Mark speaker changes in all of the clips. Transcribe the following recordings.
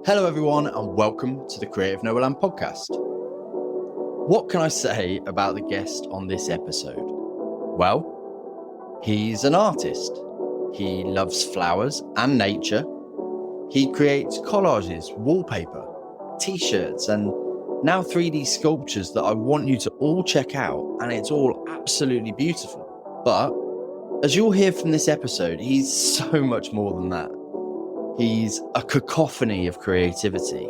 Speaker 1: Hello everyone and welcome to the Creative Nomaland podcast. What can I say about the guest on this episode? Well, he's an artist. He loves flowers and nature. He creates collages, wallpaper, t-shirts and now 3D sculptures that I want you to all check out, and it's all absolutely beautiful. But as you'll hear from this episode, he's so much more than that. He's a cacophony of creativity,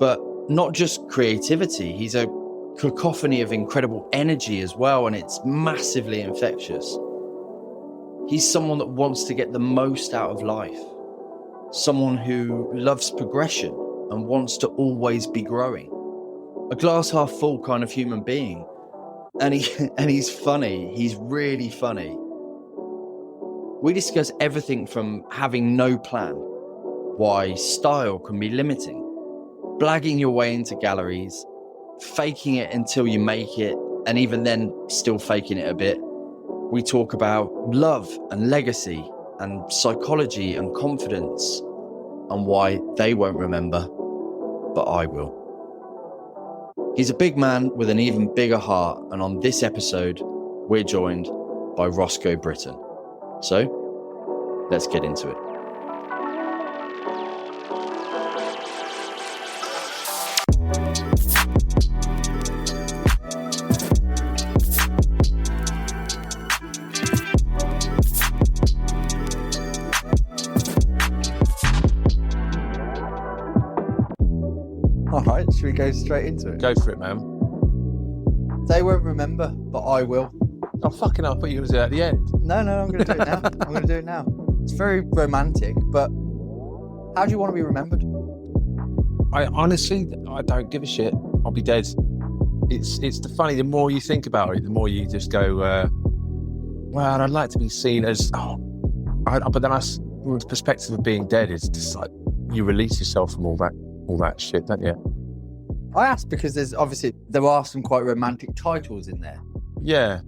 Speaker 1: but not just creativity. He's a cacophony of incredible energy as well, and it's massively infectious. He's someone that wants to get the most out of life, someone who loves progression and wants to always be growing, a glass half full kind of human being. And he's funny. He's really funny. We discuss everything from having no plan, why style can be limiting, blagging your way into galleries, faking it until you make it, and even then still faking it a bit. We talk about love and legacy and psychology and confidence and why they won't remember, but I will. He's a big man with an even bigger heart, and on this episode, we're joined by Rosco Brittin. So, let's get into it. All right, should we go straight into it?
Speaker 2: Go for it, man.
Speaker 1: They won't remember, but I will.
Speaker 2: Oh, fucking hell, I thought you were at the end.
Speaker 1: No, I'm going to do it now. I'm going to do it now. It's very romantic, but how do you want to be remembered?
Speaker 2: I honestly don't give a shit. I'll be dead. It's the more you think about it, the more you just go, well, I'd like to be seen as, but then from the perspective of being dead, it's just like you release yourself from all that shit, don't you?
Speaker 1: I asked because there are some quite romantic titles in there.
Speaker 2: Yeah.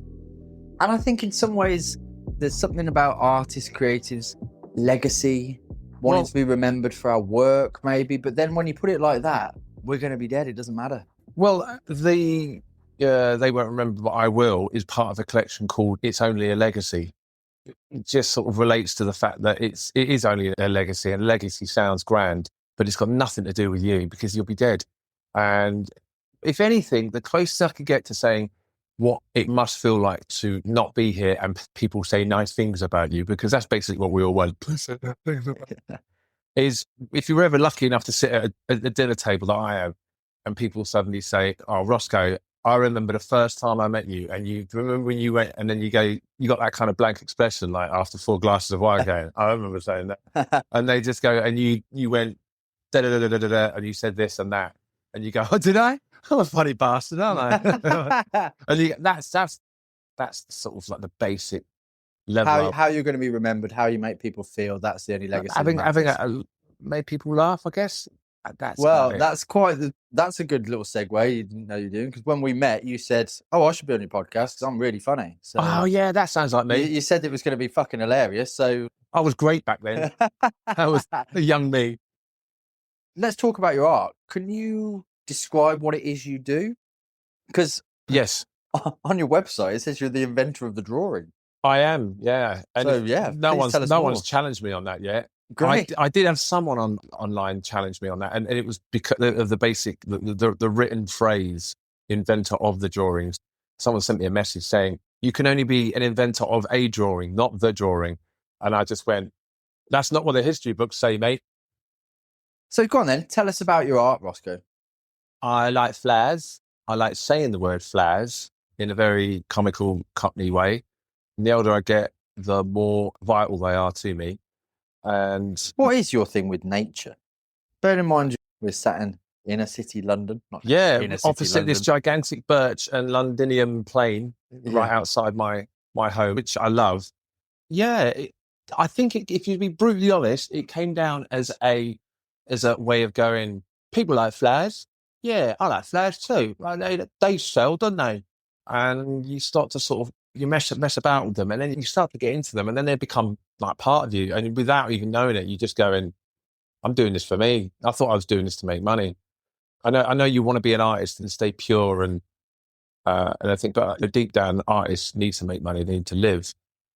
Speaker 1: And I think in some ways there's something about artists, creatives, legacy, wanting to be remembered for our work maybe, but then when you put it like that, we're going to be dead, it doesn't matter.
Speaker 2: Well, They Won't Remember But I Will is part of a collection called It's Only a Legacy. It just sort of relates to the fact that it is only a legacy, and legacy sounds grand, but it's got nothing to do with you because you'll be dead. And if anything, the closest I could get to saying what it must feel like to not be here and people say nice things about you, because that's basically what we all want, is if you're ever lucky enough to sit at a dinner table that I am, and people suddenly say, oh, Rosco, I remember the first time I met you, and you remember when you went, and then you got that kind of blank expression, like after 4 glasses of wine going, I remember saying that. And they just go, and you went, da-da-da-da-da-da, and you said this and that. And you go, oh, did I? I'm a funny bastard, aren't I? And that's sort of like the basic level.
Speaker 1: How you're going to be remembered, how you make people feel, that's the only legacy.
Speaker 2: Having made people laugh, I guess. That's a good little segue you didn't know you're doing, because when we met you said, oh, I should be on your podcast because I'm really funny. So, oh yeah, that sounds like me.
Speaker 1: You said it was going to be fucking hilarious, so
Speaker 2: I was great back then. I was a young me.
Speaker 1: Let's talk about your art. Can you describe what it is you do? Because
Speaker 2: yes,
Speaker 1: on your website it says you're the inventor of the drawing.
Speaker 2: I am, yeah. And
Speaker 1: so yeah,
Speaker 2: no one's challenged me on that yet.
Speaker 1: Great.
Speaker 2: I did have someone online challenge me on that, and it was because of the basic, the written phrase, inventor of the drawings. Someone sent me a message saying, you can only be an inventor of a drawing, not the drawing. And I just went, that's not what the history books say, mate.
Speaker 1: So go on then, tell us about your art, Rosco.
Speaker 2: I like flowers. I like saying the word flowers in a very comical, cockney way. And the older I get, the more vital they are to me. And
Speaker 1: what is your thing with nature? Bear in mind, we're sat in inner city London.
Speaker 2: Opposite London. This gigantic birch and Londinium plain right outside my home, which I love. Yeah, I think if you'd be brutally honest, it came down as a way of going, people like flowers. Yeah, I like flowers too. They sell, don't they? And you start to sort of, you mess about with them, and then you start to get into them, and then they become like part of you. And without even knowing it, you just go in, I'm doing this for me. I thought I was doing this to make money. I know you want to be an artist and stay pure and I think, but deep down, artists need to make money, they need to live.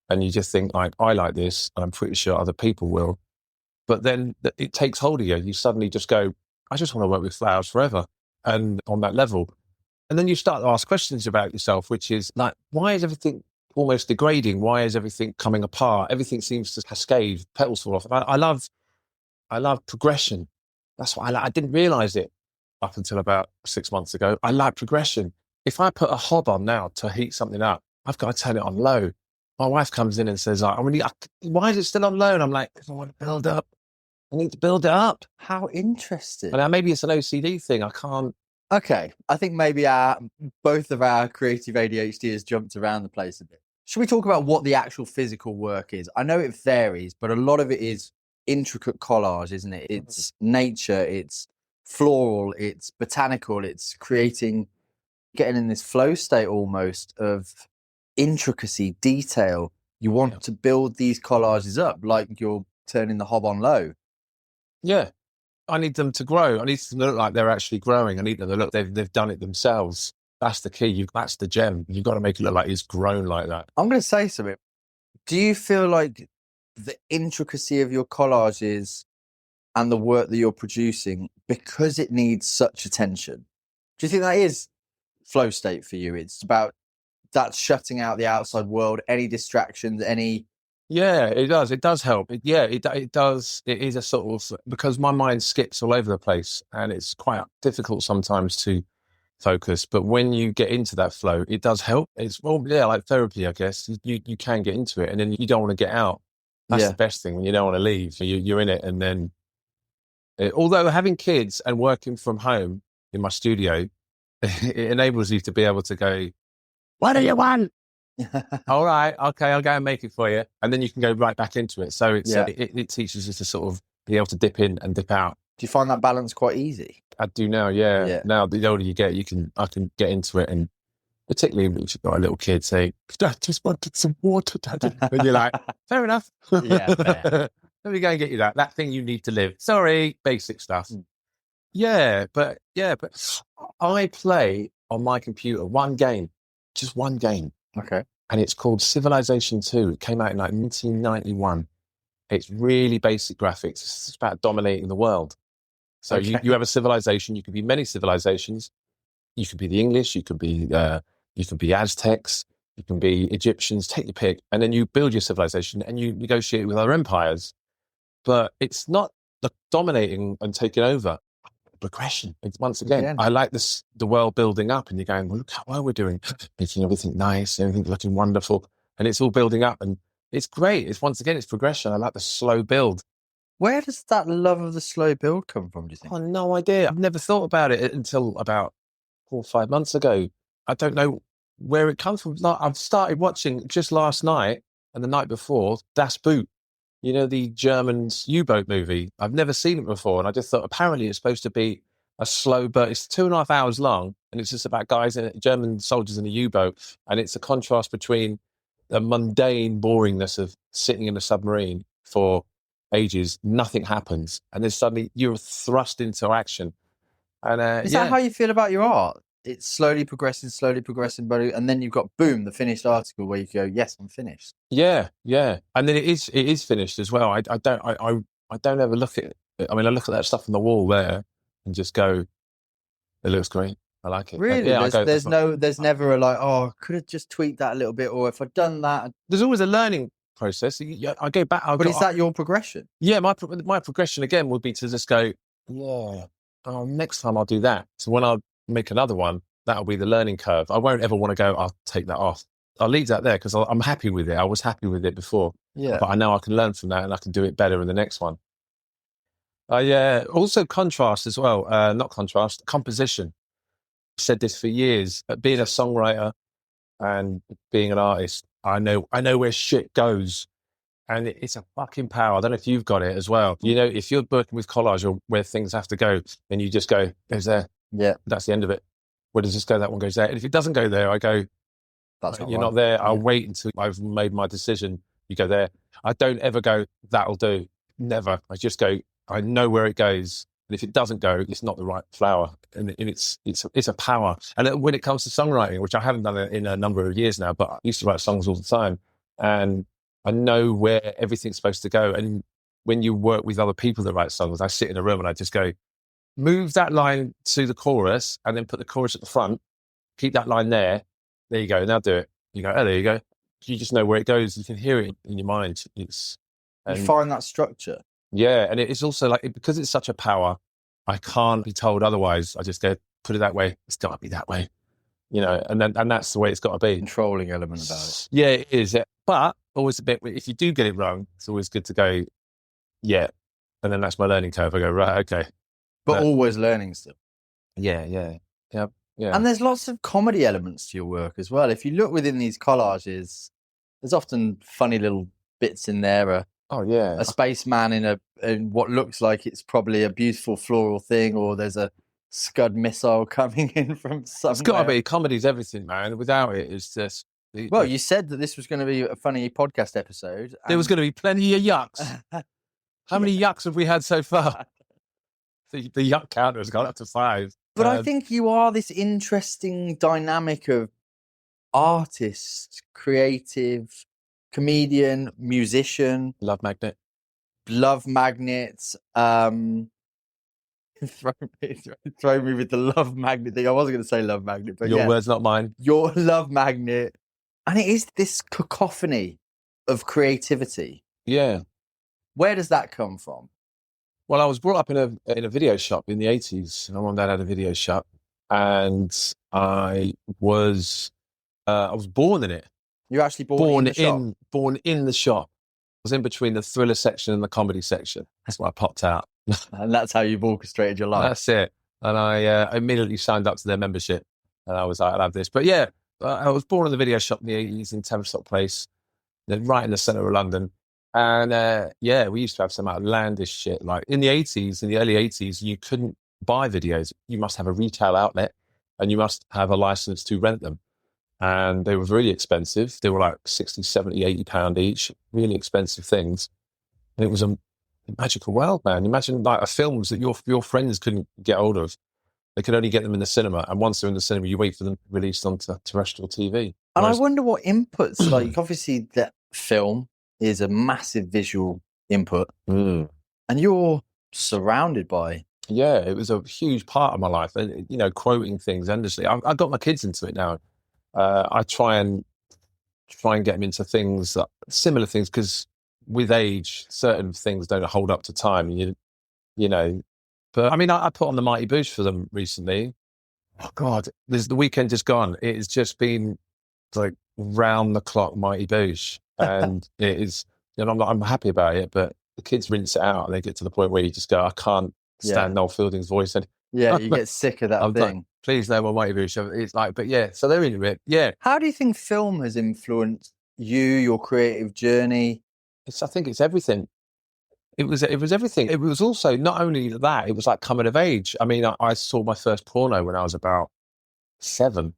Speaker 2: And you just think, like, I like this, and I'm pretty sure other people will. But then it takes hold of you. You suddenly just go, I just want to work with flowers forever. And on that level. And then you start to ask questions about yourself, which is like, why is everything almost degrading? Why is everything coming apart? Everything seems to cascade, petals fall off. I love progression. That's what I like. I didn't realize it up until about 6 months ago. I like progression. If I put a hob on now to heat something up, I've got to turn it on low. My wife comes in and says, why is it still on low? And I'm like, I want to build up. I need to build it up.
Speaker 1: How interesting.
Speaker 2: And maybe it's an OCD thing. I can't.
Speaker 1: Okay. I think maybe both of our creative ADHD has jumped around the place a bit. Should we talk about what the actual physical work is? I know it varies, but a lot of it is intricate collage, isn't it? It's nature, it's floral, it's botanical, it's getting in this flow state almost of intricacy, detail. You want to build these collages up like you're turning the hob on low.
Speaker 2: Yeah. I need them to grow. I need them to look like they're actually growing. I need them to look they've done it themselves. That's the key. That's the gem. You've got to make it look like it's grown like that.
Speaker 1: I'm going to say something. Do you feel like the intricacy of your collages and the work that you're producing, because it needs such attention, do you think that is flow state for you? It's about that shutting out the outside world, any distractions, any...
Speaker 2: Yeah, it does. It does help. It does. It is a sort of, because my mind skips all over the place and it's quite difficult sometimes to focus. But when you get into that flow, it does help. It's, like therapy, I guess. You can get into it and then you don't want to get out. That's the best thing when you don't want to leave. You're in it. And then, although having kids and working from home in my studio, it enables you to be able to go, what do you want? All right, okay, I'll go and make it for you. And then you can go right back into it. So it teaches you to sort of be able to dip in and dip out.
Speaker 1: Do you find that balance quite easy?
Speaker 2: I do now, yeah. Now, the older you get, I can get into it. And particularly if you've got a little kid say, I just wanted some water, Daddy. And you're like, fair enough.
Speaker 1: Yeah, fair.
Speaker 2: Let me go and get you that thing you need to live. Sorry, basic stuff. Yeah, but I play on my computer just one game.
Speaker 1: Okay.
Speaker 2: And it's called Civilization 2. It came out in like 1991. It's really basic graphics. It's about dominating the world. So you have a civilization. You could be many civilizations. You could be the English. You could be Aztecs. You can be Egyptians. Take your pick. And then you build your civilization and you negotiate with other empires. But it's not the dominating and taking over. Progression. Once again, I like the world building up and you're going, well, look how well we're doing, making everything nice, everything looking wonderful. And it's all building up and it's great. It's progression. I like the slow build.
Speaker 1: Where does that love of the slow build come from, do you think?
Speaker 2: Oh, no idea. I've never thought about it until about 4 or 5 months ago. I don't know where it comes from. Like, I've started watching just last night and the night before, Das Boot. You know, the Germans U-boat movie. I've never seen it before. And I just thought, apparently it's supposed to be a slow boat. It's 2.5 hours long. And it's just about German soldiers in a U-boat. And it's a contrast between the mundane boringness of sitting in a submarine for ages. Nothing happens. And then suddenly you're thrust into action. And
Speaker 1: is that how you feel about your art? It's slowly progressing, but and then you've got, boom, the finished article where you go, yes, I'm finished.
Speaker 2: Yeah. And then it is finished as well. I don't ever look at it. I mean, I look at that stuff on the wall there and just go, it looks great. I like it.
Speaker 1: Really? There's never a like, oh, I could have just tweaked that a little bit, or if I'd done that.
Speaker 2: There's always a learning process. I go back.
Speaker 1: But is that your progression?
Speaker 2: Yeah, my progression again would be to just go, next time I'll do that. So when I make another one, that'll be the learning curve. I won't ever want to go, I'll take that off. I'll leave that there because I'm happy with it. I was happy with it before.
Speaker 1: Yeah.
Speaker 2: But I know I can learn from that and I can do it better in the next one. Also contrast as well. Not contrast, composition. I've said this for years. Being a songwriter and being an artist, I know where shit goes. And it's a fucking power. I don't know if you've got it as well. You know, if you're working with collage or where things have to go, then you just go, goes there.
Speaker 1: Yeah.
Speaker 2: That's the end of it. Where does this go? That one goes there. And if it doesn't go there, I go, not there. Yeah. I'll wait until I've made my decision. You go there. I don't ever go, that'll do. Never. I just go, I know where it goes. And if it doesn't go, it's not the right flower. And it's a power. And when it comes to songwriting, which I haven't done in a number of years now, but I used to write songs all the time. And I know where everything's supposed to go. And when you work with other people that write songs, I sit in a room and I just go, move that line to the chorus and then put the chorus at the front. Keep that line there. There you go. Now do it. You go, oh, there you go. You just know where it goes. You can hear it in your mind.
Speaker 1: You find that structure.
Speaker 2: Yeah, and it's also like, because it's such a power, I can't be told otherwise. I just go, put it that way. It's got to be that way, and that's the way it's got to be.
Speaker 1: Controlling element about it.
Speaker 2: Yeah, it is. But always a bit, if you do get it wrong, it's always good to go, yeah. And then that's my learning curve. I go, right, okay.
Speaker 1: But always learning still.
Speaker 2: Yeah.
Speaker 1: And there's lots of comedy elements to your work as well. If you look within these collages, there's often funny little bits in there. A spaceman in what looks like it's probably a beautiful floral thing, or there's a Scud missile coming in from somewhere.
Speaker 2: It's got to be. Comedy's everything, man. Without it, it's just...
Speaker 1: Well, you said that this was going to be a funny podcast episode.
Speaker 2: There was going to be plenty of yucks. How many yucks have we had so far? The yuck counter has gone up to 5.
Speaker 1: But I think you are this interesting dynamic of artist, creative, comedian, musician.
Speaker 2: Love magnet.
Speaker 1: Throw me with the love magnet thing. I wasn't going to say love magnet, but
Speaker 2: your words, not mine.
Speaker 1: Your love magnet. And it is this cacophony of creativity.
Speaker 2: Yeah.
Speaker 1: Where does that come from?
Speaker 2: Well, I was brought up in a video shop in the 80s. My mum and dad had a video shop, and I was born in it.
Speaker 1: You're actually born in the shop?
Speaker 2: Born in the shop. I was in between the thriller section and the comedy section. That's why I popped out.
Speaker 1: And that's how you've orchestrated your life.
Speaker 2: That's it. And I immediately signed up to their membership. And I was like, I'll have this. But yeah, I was born in the video shop in the 80s in Tavistock Place, right in the centre of London. And we used to have some outlandish shit. Like in the 80s, in the early 80s, you couldn't buy videos. You must have a retail outlet and you must have a license to rent them. And they were really expensive. They were like 60, 70, 80 pound each, really expensive things. And it was a magical world, man. Imagine like films that your friends couldn't get hold of. They could only get them in the cinema. And once they're in the cinema, you wait for them released onto terrestrial TV.
Speaker 1: And I wonder what inputs, like obviously that film is a massive visual input. And you're surrounded by...
Speaker 2: Yeah, it was a huge part of my life. And, quoting things endlessly. I got my kids into it now. I try and get them into things, similar things, because with age, certain things don't hold up to time. But I mean, I put on the Mighty Boosh for them recently. Oh God, the weekend just gone. It has just been like round the clock Mighty Boosh, and it is. I'm happy about it, but the kids rinse it out, and they get to the point where you just go, I can't stand Noel Fielding's voice, and
Speaker 1: you get sick of that thing.
Speaker 2: Like, please no more Mighty Boosh. It's like, but yeah, so they're into it. Yeah.
Speaker 1: How do you think film has influenced you, your creative journey?
Speaker 2: I think it's everything. It was everything. It was also not only that, it was like coming of age. I mean, I saw my first porno when I was about 7.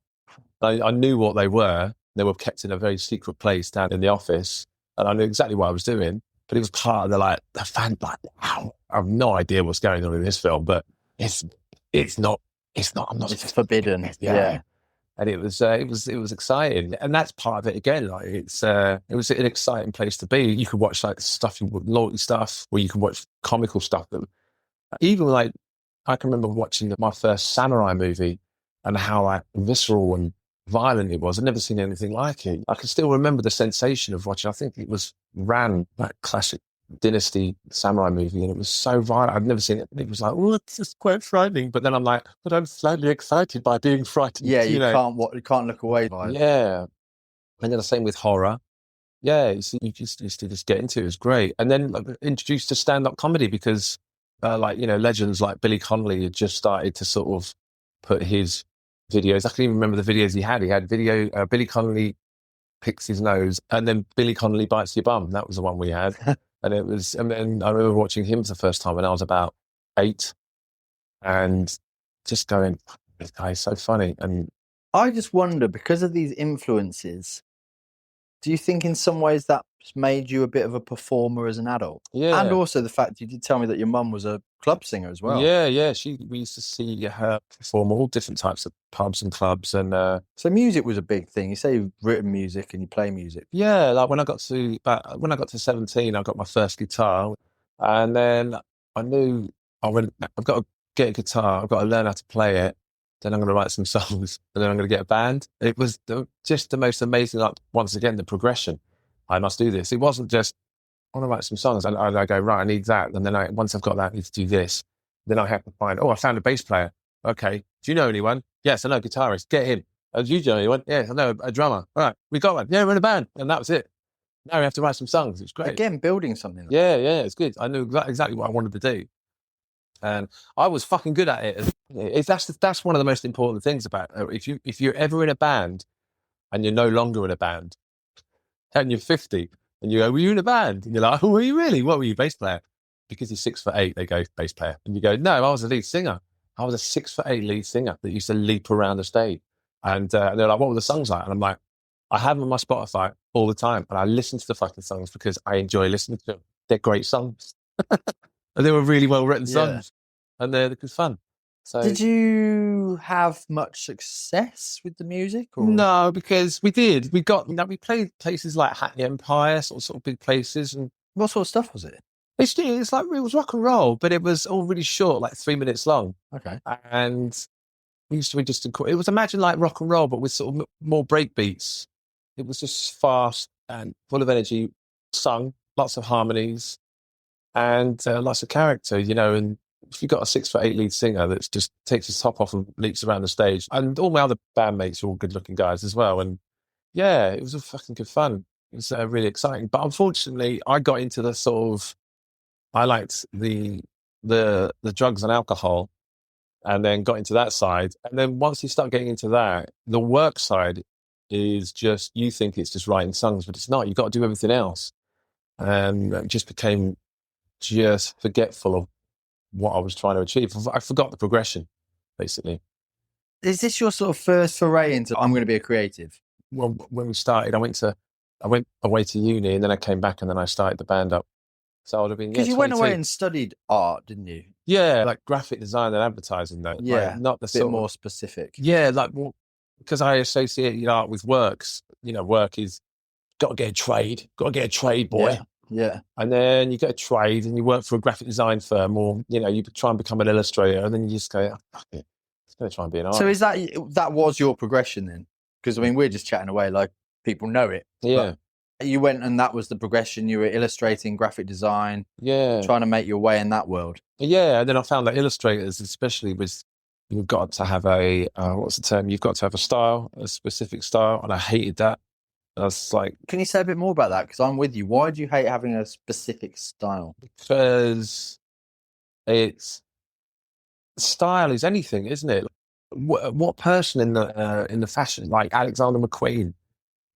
Speaker 2: I knew what they were. They were kept in a very secret place down in the office, and I knew exactly what I was doing. But it was part of the fan. Like, wow, I have no idea what's going on in this film, but it's not. I'm not.
Speaker 1: It's forbidden.
Speaker 2: Yeah. And it was exciting, and that's part of it again. Like it was an exciting place to be. You could watch like naughty stuff, or you could watch comical stuff. Even like I can remember watching my first samurai movie, and how like visceral and violent it was. I'd never seen anything like it. I can still remember the sensation of watching. I think it was Ran, that classic Dynasty samurai movie, and it was so violent. I'd never seen it. It was like, oh, it's just quite frightening. But then I'm like, but I'm slightly excited by being frightened.
Speaker 1: Yeah, you can't look away.
Speaker 2: Yeah, and then the same with horror. Yeah, you just get into it. It was great. And then introduced to stand-up comedy because, legends like Billy Connolly had just started to sort of put his videos. I can even remember the videos he had. He had video. Billy Connolly picks his nose, and then Billy Connolly bites your bum. That was the one we had. And then I remember watching him for the first time when I was about 8 and just going, this guy is so funny. And
Speaker 1: I just wonder, because of these influences, do you think in some ways that made you a bit of a performer as an adult.
Speaker 2: Yeah.
Speaker 1: And also the fact you did tell me that your mum was a club singer as well.
Speaker 2: Yeah. We used to see her perform all different types of pubs and clubs, and
Speaker 1: so music was a big thing. You say you've written music and you play music.
Speaker 2: Yeah, like when I got to 17, I got my first guitar, and then I knew I've got to get a guitar, I've got to learn how to play it. Then I'm going to write some songs, and then I'm going to get a band. It was just the most amazing. Like once again, the progression. I must do this. It wasn't just I want to write some songs, and I go right. I need that, and then once I've got that, I need to do this. Then I have to find. Oh, I found a bass player. Okay, do you know anyone? Yes, I know a guitarist. Get him. Oh, do you know anyone? Yes, I know a drummer. All right, we got one. Yeah, we're in a band, and that was it. Now we have to write some songs. It's great.
Speaker 1: Again, building something.
Speaker 2: Yeah, it's good. I knew exactly what I wanted to do, and I was fucking good at it. That's one of the most important things about it. If you're ever in a band and you're no longer in a band, and you're 50, and you go, "Were you in a band?" And you're like, "Oh, were you really? What were you, bass player?" Because you're 6'8", they go bass player, and you go, "No, I was a lead singer. I was a 6'8" lead singer that used to leap around the stage." And they're like, "What were the songs like?" And I'm like, "I have them on my Spotify all the time, and I listen to the fucking songs because I enjoy listening to them. They're great songs, and they were really well written songs, and they're good fun." So,
Speaker 1: did you have much success with the music? Or?
Speaker 2: No, because we did. We played places like Hackney Empire, sort of big places. And
Speaker 1: what sort of stuff was it?
Speaker 2: It's like it was rock and roll, but it was all really short, like 3 minutes long.
Speaker 1: Okay.
Speaker 2: And we used to be it was imagine like rock and roll, but with sort of more break beats. It was just fast and full of energy, sung, lots of harmonies, and lots of character, and if you've got a 6'8" lead singer that just takes his top off and leaps around the stage, and all my other bandmates are all good-looking guys as well, and yeah, it was a fucking good fun. It was really exciting, but unfortunately, I got into the sort of I liked the drugs and alcohol, and then got into that side, and then once you start getting into that, the work side is just you think it's just writing songs, but it's not. You've got to do everything else, and it just became just forgetful of what I was trying to achieve. I forgot the progression, basically.
Speaker 1: Is this your sort of first foray into I'm going to be a creative?
Speaker 2: Well, when we started, I went away to uni, and then I came back, and then I started the band up. So I would have been
Speaker 1: because you went away and studied art, didn't you?
Speaker 2: Yeah, like graphic design and advertising, though.
Speaker 1: Yeah,
Speaker 2: like, not the
Speaker 1: bit more specific.
Speaker 2: Yeah, like because I associate art with works. Work is got to get a trade, boy.
Speaker 1: Yeah.
Speaker 2: And then you get a trade and you work for a graphic design firm, or, you try and become an illustrator, and then you just go, oh, fuck it. It's going to try and be an artist.
Speaker 1: So is that was your progression then? Because, I mean, we're just chatting away like people know it.
Speaker 2: Yeah.
Speaker 1: You went and that was the progression. You were illustrating, graphic design.
Speaker 2: Yeah.
Speaker 1: Trying to make your way in that world.
Speaker 2: Yeah. And then I found that illustrators, especially you've got to have what's the term? You've got to have a specific style. And I hated that. I was like,
Speaker 1: can you say a bit more about that? Because I'm with you. Why do you hate having a specific style?
Speaker 2: Because style is anything, isn't it? What person in the fashion, like Alexander McQueen,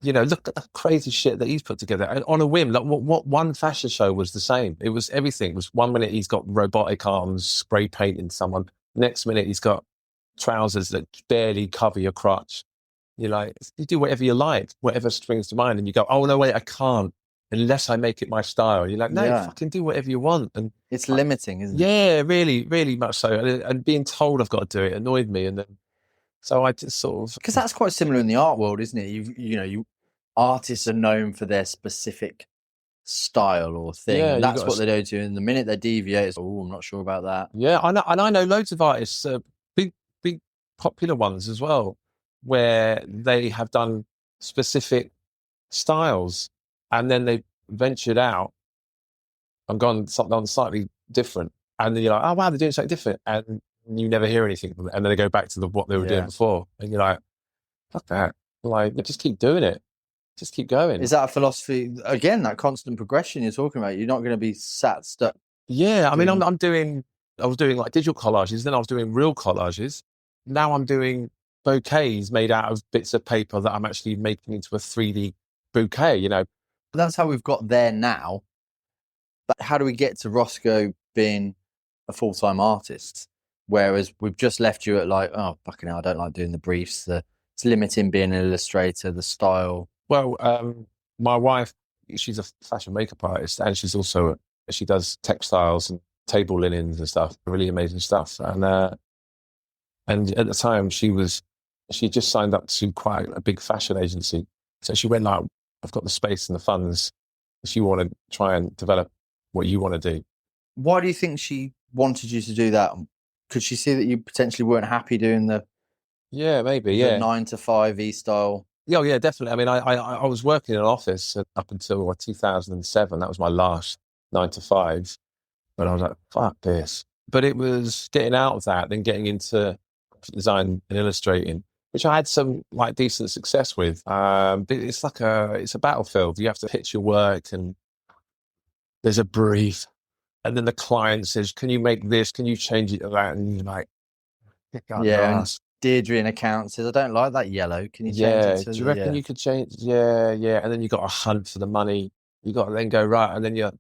Speaker 2: look at the crazy shit that he's put together and on a whim. Like what one fashion show was the same. It was everything. It was 1 minute he's got robotic arms spray painting someone. Next minute he's got trousers that barely cover your crotch. You're like, you do whatever you like, whatever springs to mind, and you go, oh no, wait, I can't unless I make it my style. You're like, no, fucking do whatever you want. And
Speaker 1: it's limiting, isn't it?
Speaker 2: Yeah, really, really much so. And being told I've got to do it annoyed me, and then so I just sort of
Speaker 1: because that's quite similar in the art world, isn't it? You artists are known for their specific style or thing. Yeah, and that's what they do too. And the minute they deviate, it's, oh, I'm not sure about that.
Speaker 2: Yeah, I know, and I know loads of artists, big popular ones as well, where they have done specific styles and then they ventured out and gone something slightly different. And then you're like, oh, wow, they're doing something different. And you never hear anything from it. And then they go back to what they were doing before. And you're like, fuck that. Like, just keep doing it. Just keep going.
Speaker 1: Is that a philosophy? Again, that constant progression you're talking about. You're not going to be stuck.
Speaker 2: Yeah, I mean, I was doing like digital collages. Then I was doing real collages. Now I'm doing bouquets made out of bits of paper that I'm actually making into a 3D bouquet,
Speaker 1: That's how we've got there now. But how do we get to Rosco being a full-time artist? Whereas we've just left you at like, oh, fucking hell, I don't like doing the briefs. It's limiting being an illustrator, the style.
Speaker 2: Well, my wife she's a fashion makeup artist, and she does textiles and table linens and stuff, really amazing stuff. And at the time, she just signed up to quite a big fashion agency. So she went like, I've got the space and the funds. If you want to try and develop what you want to do.
Speaker 1: Why do you think she wanted you to do that? Could she see that you potentially weren't happy doing the 9 to 5 style?
Speaker 2: Yeah, yeah, definitely. I mean, I was working in an office up until 2007. That was my last 9 to 5. But I was like, fuck this. But it was getting out of that, then getting into design and illustrating, which I had some like decent success with. But it's a battlefield. You have to pitch your work, and there's a brief, and then the client says, "Can you make this? Can you change it to that?" And you're like,
Speaker 1: and Deirdre in accounts says, "I don't like that yellow. Can you change it to?"
Speaker 2: Do you reckon you could change? Yeah. And then you got to hunt for the money. You got to then go right, and then you're.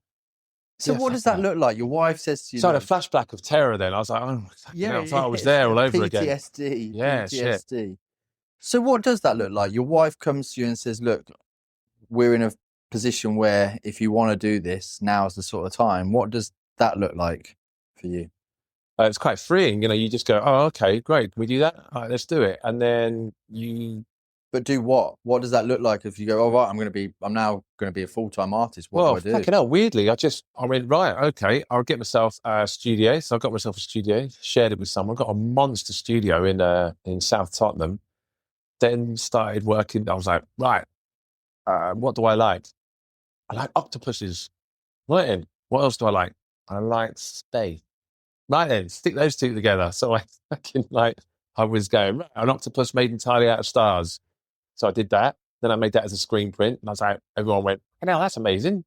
Speaker 1: So what does that look like? Your wife says to you...
Speaker 2: So I had a flashback of terror then. I was like, oh, I thought I was there all over again.
Speaker 1: PTSD.
Speaker 2: Yeah,
Speaker 1: PTSD.
Speaker 2: shit.
Speaker 1: So what does that look like? Your wife comes to you and says, look, we're in a position where if you want to do this, now's the sort of time. What does that look like for you?
Speaker 2: It's quite freeing. You just go, oh, okay, great. Can we do that? All right, let's do it. And then you...
Speaker 1: But do what? What does that look like if you go, oh, right, I'm now going to be a full-time artist. What do I do?
Speaker 2: Fucking hell, weirdly, I went, right, okay, I'll get myself a studio. So I got myself a studio, shared it with someone, got a monster studio in South Tottenham. Then started working. I was like, right, what do I like? I like octopuses. Right then, what else do I like? I like space. Right then, stick those two together. So I was going, right, an octopus made entirely out of stars. So I did that. Then I made that as a screen print. And I was like, everyone went, "Now that's amazing."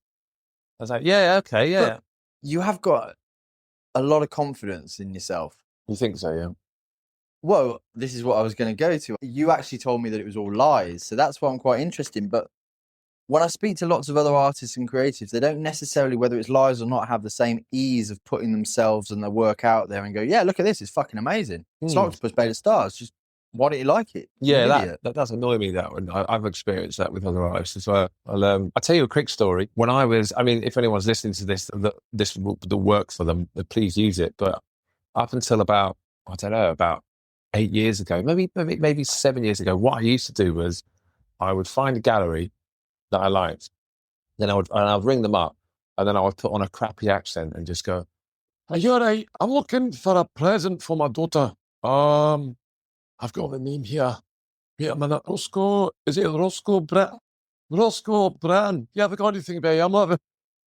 Speaker 2: I was like, yeah, okay, yeah.
Speaker 1: But you have got a lot of confidence in yourself.
Speaker 2: You think so, yeah?
Speaker 1: Well, this is what I was going to go to. You actually told me that it was all lies. So that's why I'm quite interested. But when I speak to lots of other artists and creatives, they don't necessarily, whether it's lies or not, have the same ease of putting themselves and their work out there and go, yeah, look at this. It's fucking amazing. It's an octopus made of stars. Just why don't you like it?
Speaker 2: Yeah, that does annoy me, that one. I've experienced that with other artists as well. I'll tell you a quick story. When if anyone's listening to this, this will work for them, please use it. But up until about 8 years ago, maybe 7 years ago, what I used to do was I would find a gallery that I liked. Then I'd ring them up, and then I would put on a crappy accent and just go, "Hey, you're right. I'm looking for a present for my daughter. I've got the name here. Wait a minute, Rosco. Is it Rosco Brittin? Rosco Brittin. You ever got anything about him?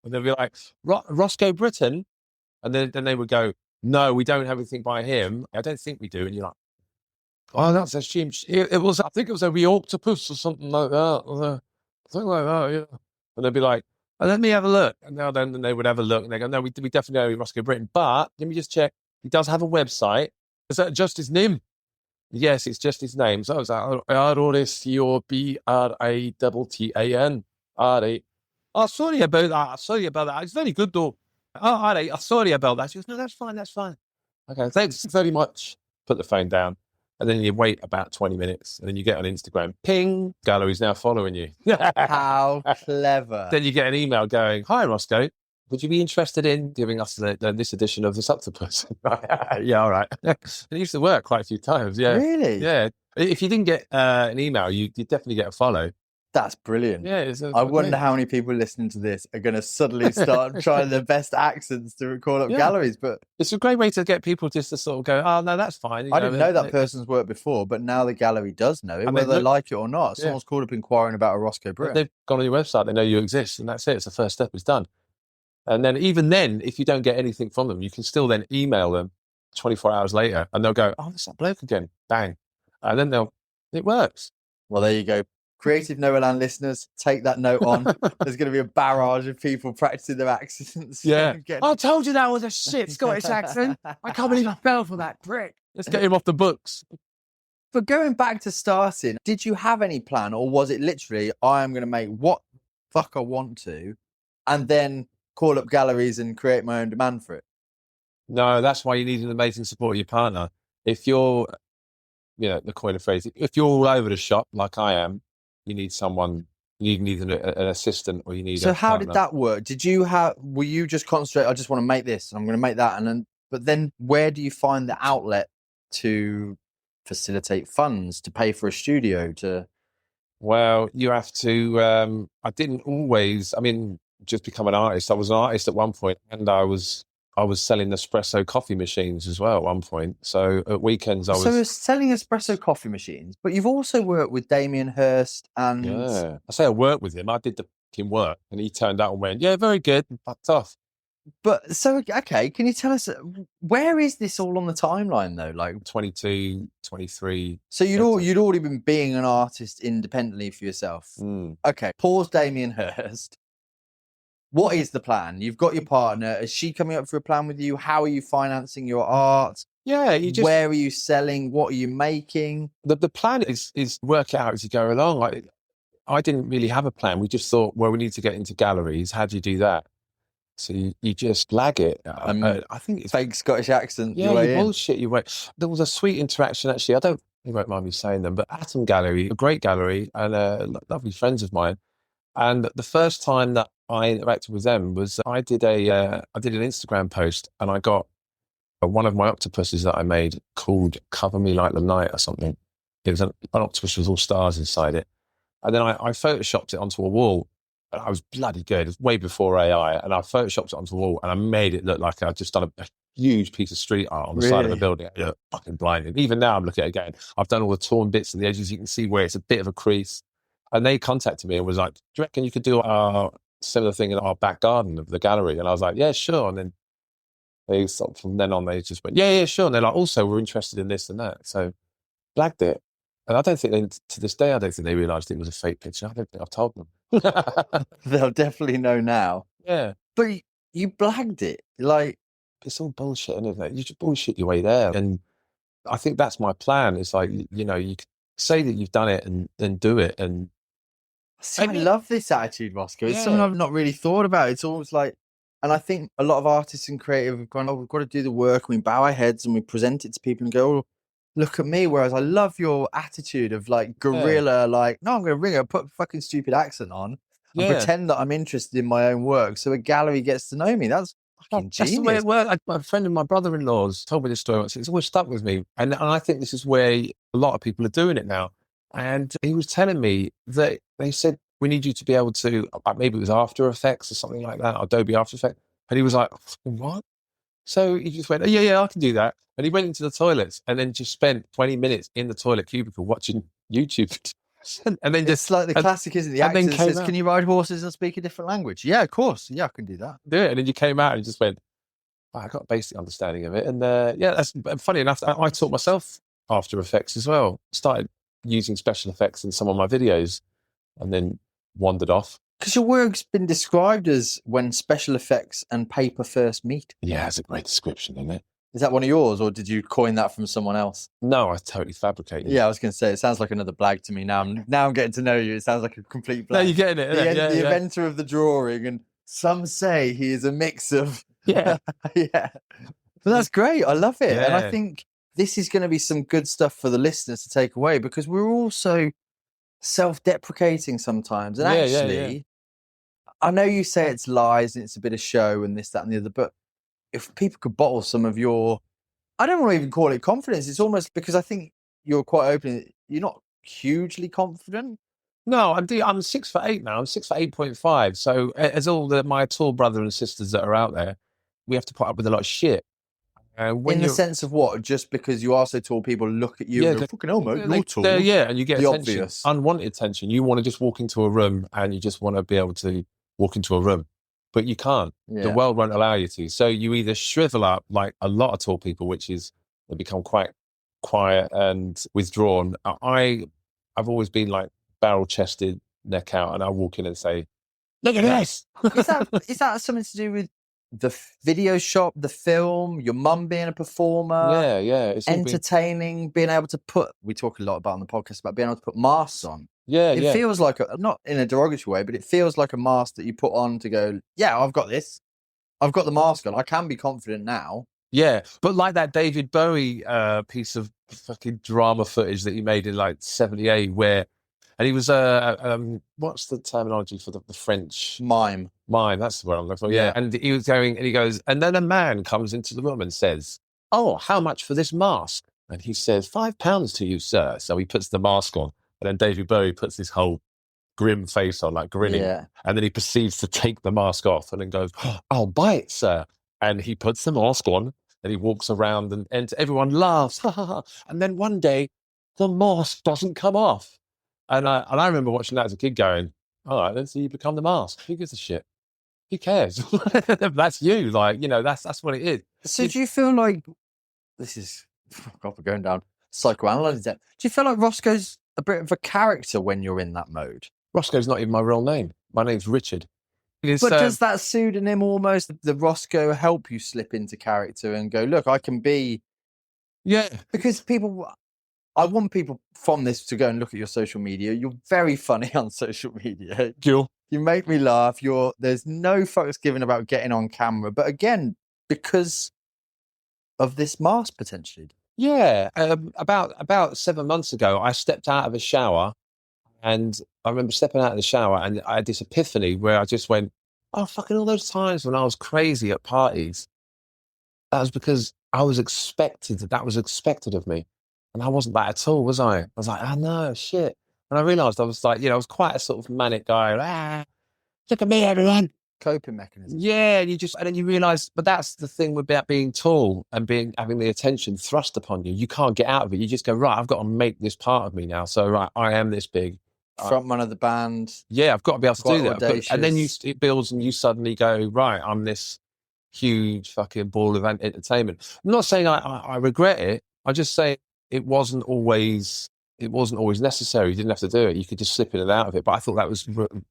Speaker 2: And they'd be like, Rosco Brittin? And then they would go, no, we don't have anything by him. I don't think we do. And you're like, oh, that's a shame. I think it was a wee octopus or something like that. Something like that, yeah. And they'd be like, oh, let me have a look. And then they would have a look and they go, no, we definitely know Rosco Brittin. But let me just check. He does have a website. Is that just his name? Yes, it's just his name. So I was like, ROSCOBRITTAN. All right. Oh, sorry about that. It's very good, though. Oh, all right. Sorry about that. She goes, no, that's fine. Okay, thanks very much. Put the phone down. And then you wait about 20 minutes. And then you get on Instagram. Ping. Gallery's now following you.
Speaker 1: How clever.
Speaker 2: Then you get an email going, hi, Rosco. Would you be interested in giving us this edition of this octopus? Yeah, all right. It used to work quite a few times. Yeah.
Speaker 1: Really?
Speaker 2: Yeah. If you didn't get an email, you definitely get a follow.
Speaker 1: That's brilliant.
Speaker 2: Yeah.
Speaker 1: I wonder how many people listening to this are going to suddenly start trying their best accents to call up galleries. But
Speaker 2: it's a great way to get people just to sort of go, oh, no, that's fine.
Speaker 1: I didn't know that person's work before, but now the gallery does know it, whether they like it or not. Someone's called up inquiring about a Rosco Brittin.
Speaker 2: They've gone on your website, they know you exist, and that's it. It's the first step, it's done. And then even then, if you don't get anything from them, you can still then email them 24 hours later and they'll go, oh, there's that bloke again. Bang. And then it works.
Speaker 1: Well, there you go. Creative Noah listeners, take that note on. There's going to be a barrage of people practicing their accents.
Speaker 2: Yeah. I told you that was a shit Scottish accent. I can't believe I fell for that prick. Let's get him off the books.
Speaker 1: But going back to starting, did you have any plan, or was it literally, I am going to make what fuck I want to, and then call up galleries and create my own demand for it?
Speaker 2: No, that's why you need an amazing support of your partner. If you're, the coin of phrase, if you're all over the shop like I am, you need someone, You need an assistant, or you need.
Speaker 1: So
Speaker 2: a
Speaker 1: how did
Speaker 2: partner.
Speaker 1: that work? Were you just concentrate? I just want to make this, and I'm going to make that, but then where do you find the outlet to facilitate funds to pay for a studio?
Speaker 2: Well, you have to. I didn't always. I mean, just become an artist. I was an artist at one point, and I was selling espresso coffee machines as well at one point. So at weekends, I was.
Speaker 1: So you're selling espresso coffee machines, but you've also worked with Damien Hirst and.
Speaker 2: Yeah, I say I worked with him. I did the fucking work, and he turned out and went, "Yeah, very good," and fucked off.
Speaker 1: But so, okay, can you tell us where is this all on the timeline though? Like
Speaker 2: 22, 23.
Speaker 1: So you'd already been being an artist independently for yourself. Okay, pause Damien Hirst. What is the plan? You've got your partner. Is she coming up for a plan with you? How are you financing your art?
Speaker 2: Yeah,
Speaker 1: where are you selling? What are you making?
Speaker 2: The plan is work it out as you go along. Like I didn't really have a plan. We just thought, well, we need to get into galleries. How do you do that? So you just lag it. I think it's
Speaker 1: fake Scottish accent.
Speaker 2: Yeah, you bullshit your way. There was a sweet interaction actually. You won't mind me saying them, but Atom Gallery, a great gallery, and lovely friends of mine. And the first time that I interacted with them was I did an Instagram post, and I got one of my octopuses that I made called "Cover Me Like the Night" or something. It was an octopus with all stars inside it, and then I photoshopped it onto a wall. And I was bloody good. It was way before AI, and I photoshopped it onto the wall, and I made it look like I'd just done a huge piece of street art on the side of a building. It looked fucking blinding. Even now, I'm looking at it again. I've done all the torn bits and the edges. You can see where it's a bit of a crease. And they contacted me and was like, "Do you reckon you could do a similar thing in our back garden of the gallery?" And I was like, "Yeah, sure." And then they from then on, they just went, "Yeah, sure." And they're like, "Also, we're interested in this and that." So blagged it. And I don't think to this day, I don't think they realised it was a fake picture. I don't think I've told them.
Speaker 1: They'll definitely know now.
Speaker 2: Yeah.
Speaker 1: But you blagged it. Like,
Speaker 2: it's all bullshit, isn't it? You just bullshit your way there. And I think that's my plan. It's like, you could say that you've done it and then do it. And
Speaker 1: I love this attitude, Rosco. It's something I've not really thought about. It's always like, and I think a lot of artists and creative have gone, we've got to do the work, and we bow our heads and we present it to people and go, look at me. Whereas I love your attitude of like guerrilla, like, no, I'm going to ring her, put a fucking stupid accent on and pretend that I'm interested in my own work so a gallery gets to know me. That's fucking genius.
Speaker 2: That's the way it works. A friend of my brother-in-law's told me this story once. It's always stuck with me. And I think this is where a lot of people are doing it now. And he was telling me that they said, we need you to be able to, maybe it was After Effects or something like that, Adobe After Effects. And he was like, what? So he just went, yeah, I can do that. And he went into the toilets and then just spent 20 minutes in the toilet cubicle watching YouTube. And then
Speaker 1: it's like the classic, isn't it? The actor says, can you ride horses and speak a different language? Yeah, of course. Yeah, I can do that.
Speaker 2: Do it. And then you came out and just went, I got a basic understanding of it. And that's funny enough. I taught myself After Effects as well. Started using special effects in some of my videos and then wandered off.
Speaker 1: Because your work's been described as when special effects and paper first meet.
Speaker 2: Yeah, it's a great description, isn't it?
Speaker 1: Is that one of yours, or did you coin that from someone else?
Speaker 2: No, I totally fabricated it.
Speaker 1: Yeah, I was going to say, it sounds like another blag to me now. I'm getting to know you. It sounds like a complete blag.
Speaker 2: No, you're getting it.
Speaker 1: The inventor of the drawing, and some say he is a mix of...
Speaker 2: Yeah.
Speaker 1: Yeah. But that's great. I love it. Yeah. And I think this is going to be some good stuff for the listeners to take away, because we're all so self-deprecating sometimes. And actually, I know you say it's lies and it's a bit of show and this, that, and the other, but if people could bottle some of your, I don't want to even call it confidence. It's almost, because I think you're quite open. You're not hugely confident.
Speaker 2: No, I'm 6'8" now. I'm 6'8.5". So as all my tall brother and sisters that are out there, we have to put up with a lot of shit.
Speaker 1: In the sense of what? Just because you are so tall, people look at you and go, fucking hell, mate, you're tall.
Speaker 2: And you get
Speaker 1: the
Speaker 2: attention,
Speaker 1: obvious.
Speaker 2: Unwanted attention. You want to just walk into a room and you just want to be able to walk into a room. But you can't. Yeah. The world won't allow you to. So you either shrivel up like a lot of tall people, which is they become quite quiet and withdrawn. I've always been like barrel-chested, neck out, and I walk in and say, "Look at this."
Speaker 1: Is that something to do with the video shop, the film, your mum being a performer?
Speaker 2: Yeah. It's
Speaker 1: entertaining, being able to we talk a lot about on the podcast about being able to put masks on.
Speaker 2: It
Speaker 1: feels like, not in a derogatory way, but it feels like a mask that you put on to go, yeah, I've got this. I've got the mask on. I can be confident now.
Speaker 2: Yeah, but like that David Bowie piece of fucking drama footage that he made in like 78 and And he was what's the terminology for the French?
Speaker 1: Mime.
Speaker 2: That's the word I'm looking for. Yeah.
Speaker 1: Yeah.
Speaker 2: And he was going, and he goes, and then a man comes into the room and says, "Oh, how much for this mask?" And he says, £5 to you, sir. So he puts the mask on, and then David Bowie puts this whole grim face on, like grinning.
Speaker 1: Yeah.
Speaker 2: And then he proceeds to take the mask off and then goes, "I'll buy it, sir." And he puts the mask on and he walks around and everyone laughs. Ha, ha, ha. And then one day the mask doesn't come off. And I remember watching that as a kid going, all right, then so you become the mask. Who gives a shit? Who cares? That's you. Like, that's what it is.
Speaker 1: So do you feel like this is God, we're going down psychoanalyzing depth. Do you feel like Roscoe's a bit of a character when you're in that mode?
Speaker 2: Roscoe's not even my real name. My name's Richard.
Speaker 1: But does that pseudonym almost, the Roscoe, help you slip into character and go, look, I can be...
Speaker 2: Yeah.
Speaker 1: Because I want people from this to go and look at your social media. You're very funny on social media.
Speaker 2: Cool.
Speaker 1: You make me laugh. There's no fucks given about getting on camera. But again, because of this mask potentially.
Speaker 2: Yeah. About 7 months ago, I stepped out of a shower. And I remember stepping out of the shower and I had this epiphany where I just went, oh, fucking all those times when I was crazy at parties, that was because that was expected of me. And I wasn't that at all, was I? I was like, oh no, shit. And I realised I was like, I was quite a sort of manic guy. Look at me, everyone.
Speaker 1: Coping mechanism.
Speaker 2: Yeah, and then you realise, but that's the thing about being tall and having the attention thrust upon you. You can't get out of it. You just go, right, I've got to make this part of me now. So, right, I am this big.
Speaker 1: Frontman of the band.
Speaker 2: Yeah, I've got to be able to do that.
Speaker 1: Audacious.
Speaker 2: And then it builds and you suddenly go, right, I'm this huge fucking ball of entertainment. I'm not saying I regret it. I just say it wasn't always necessary. You didn't have to do it. You could just slip in and out of it. But I thought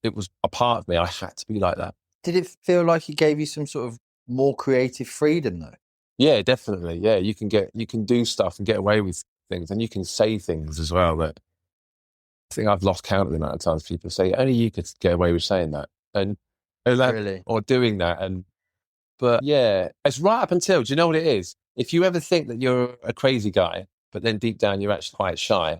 Speaker 2: it was a part of me. I had to be like that.
Speaker 1: Did it feel like it gave you some sort of more creative freedom though?
Speaker 2: Yeah, definitely. Yeah, you can do stuff and get away with things, and you can say things as well that I think I've lost count of the amount of times people say only you could get away with saying that and
Speaker 1: Really?
Speaker 2: or doing that. But yeah, it's right up until, do you know what it is? If you ever think that you're a crazy guy, but then deep down you're actually quite shy.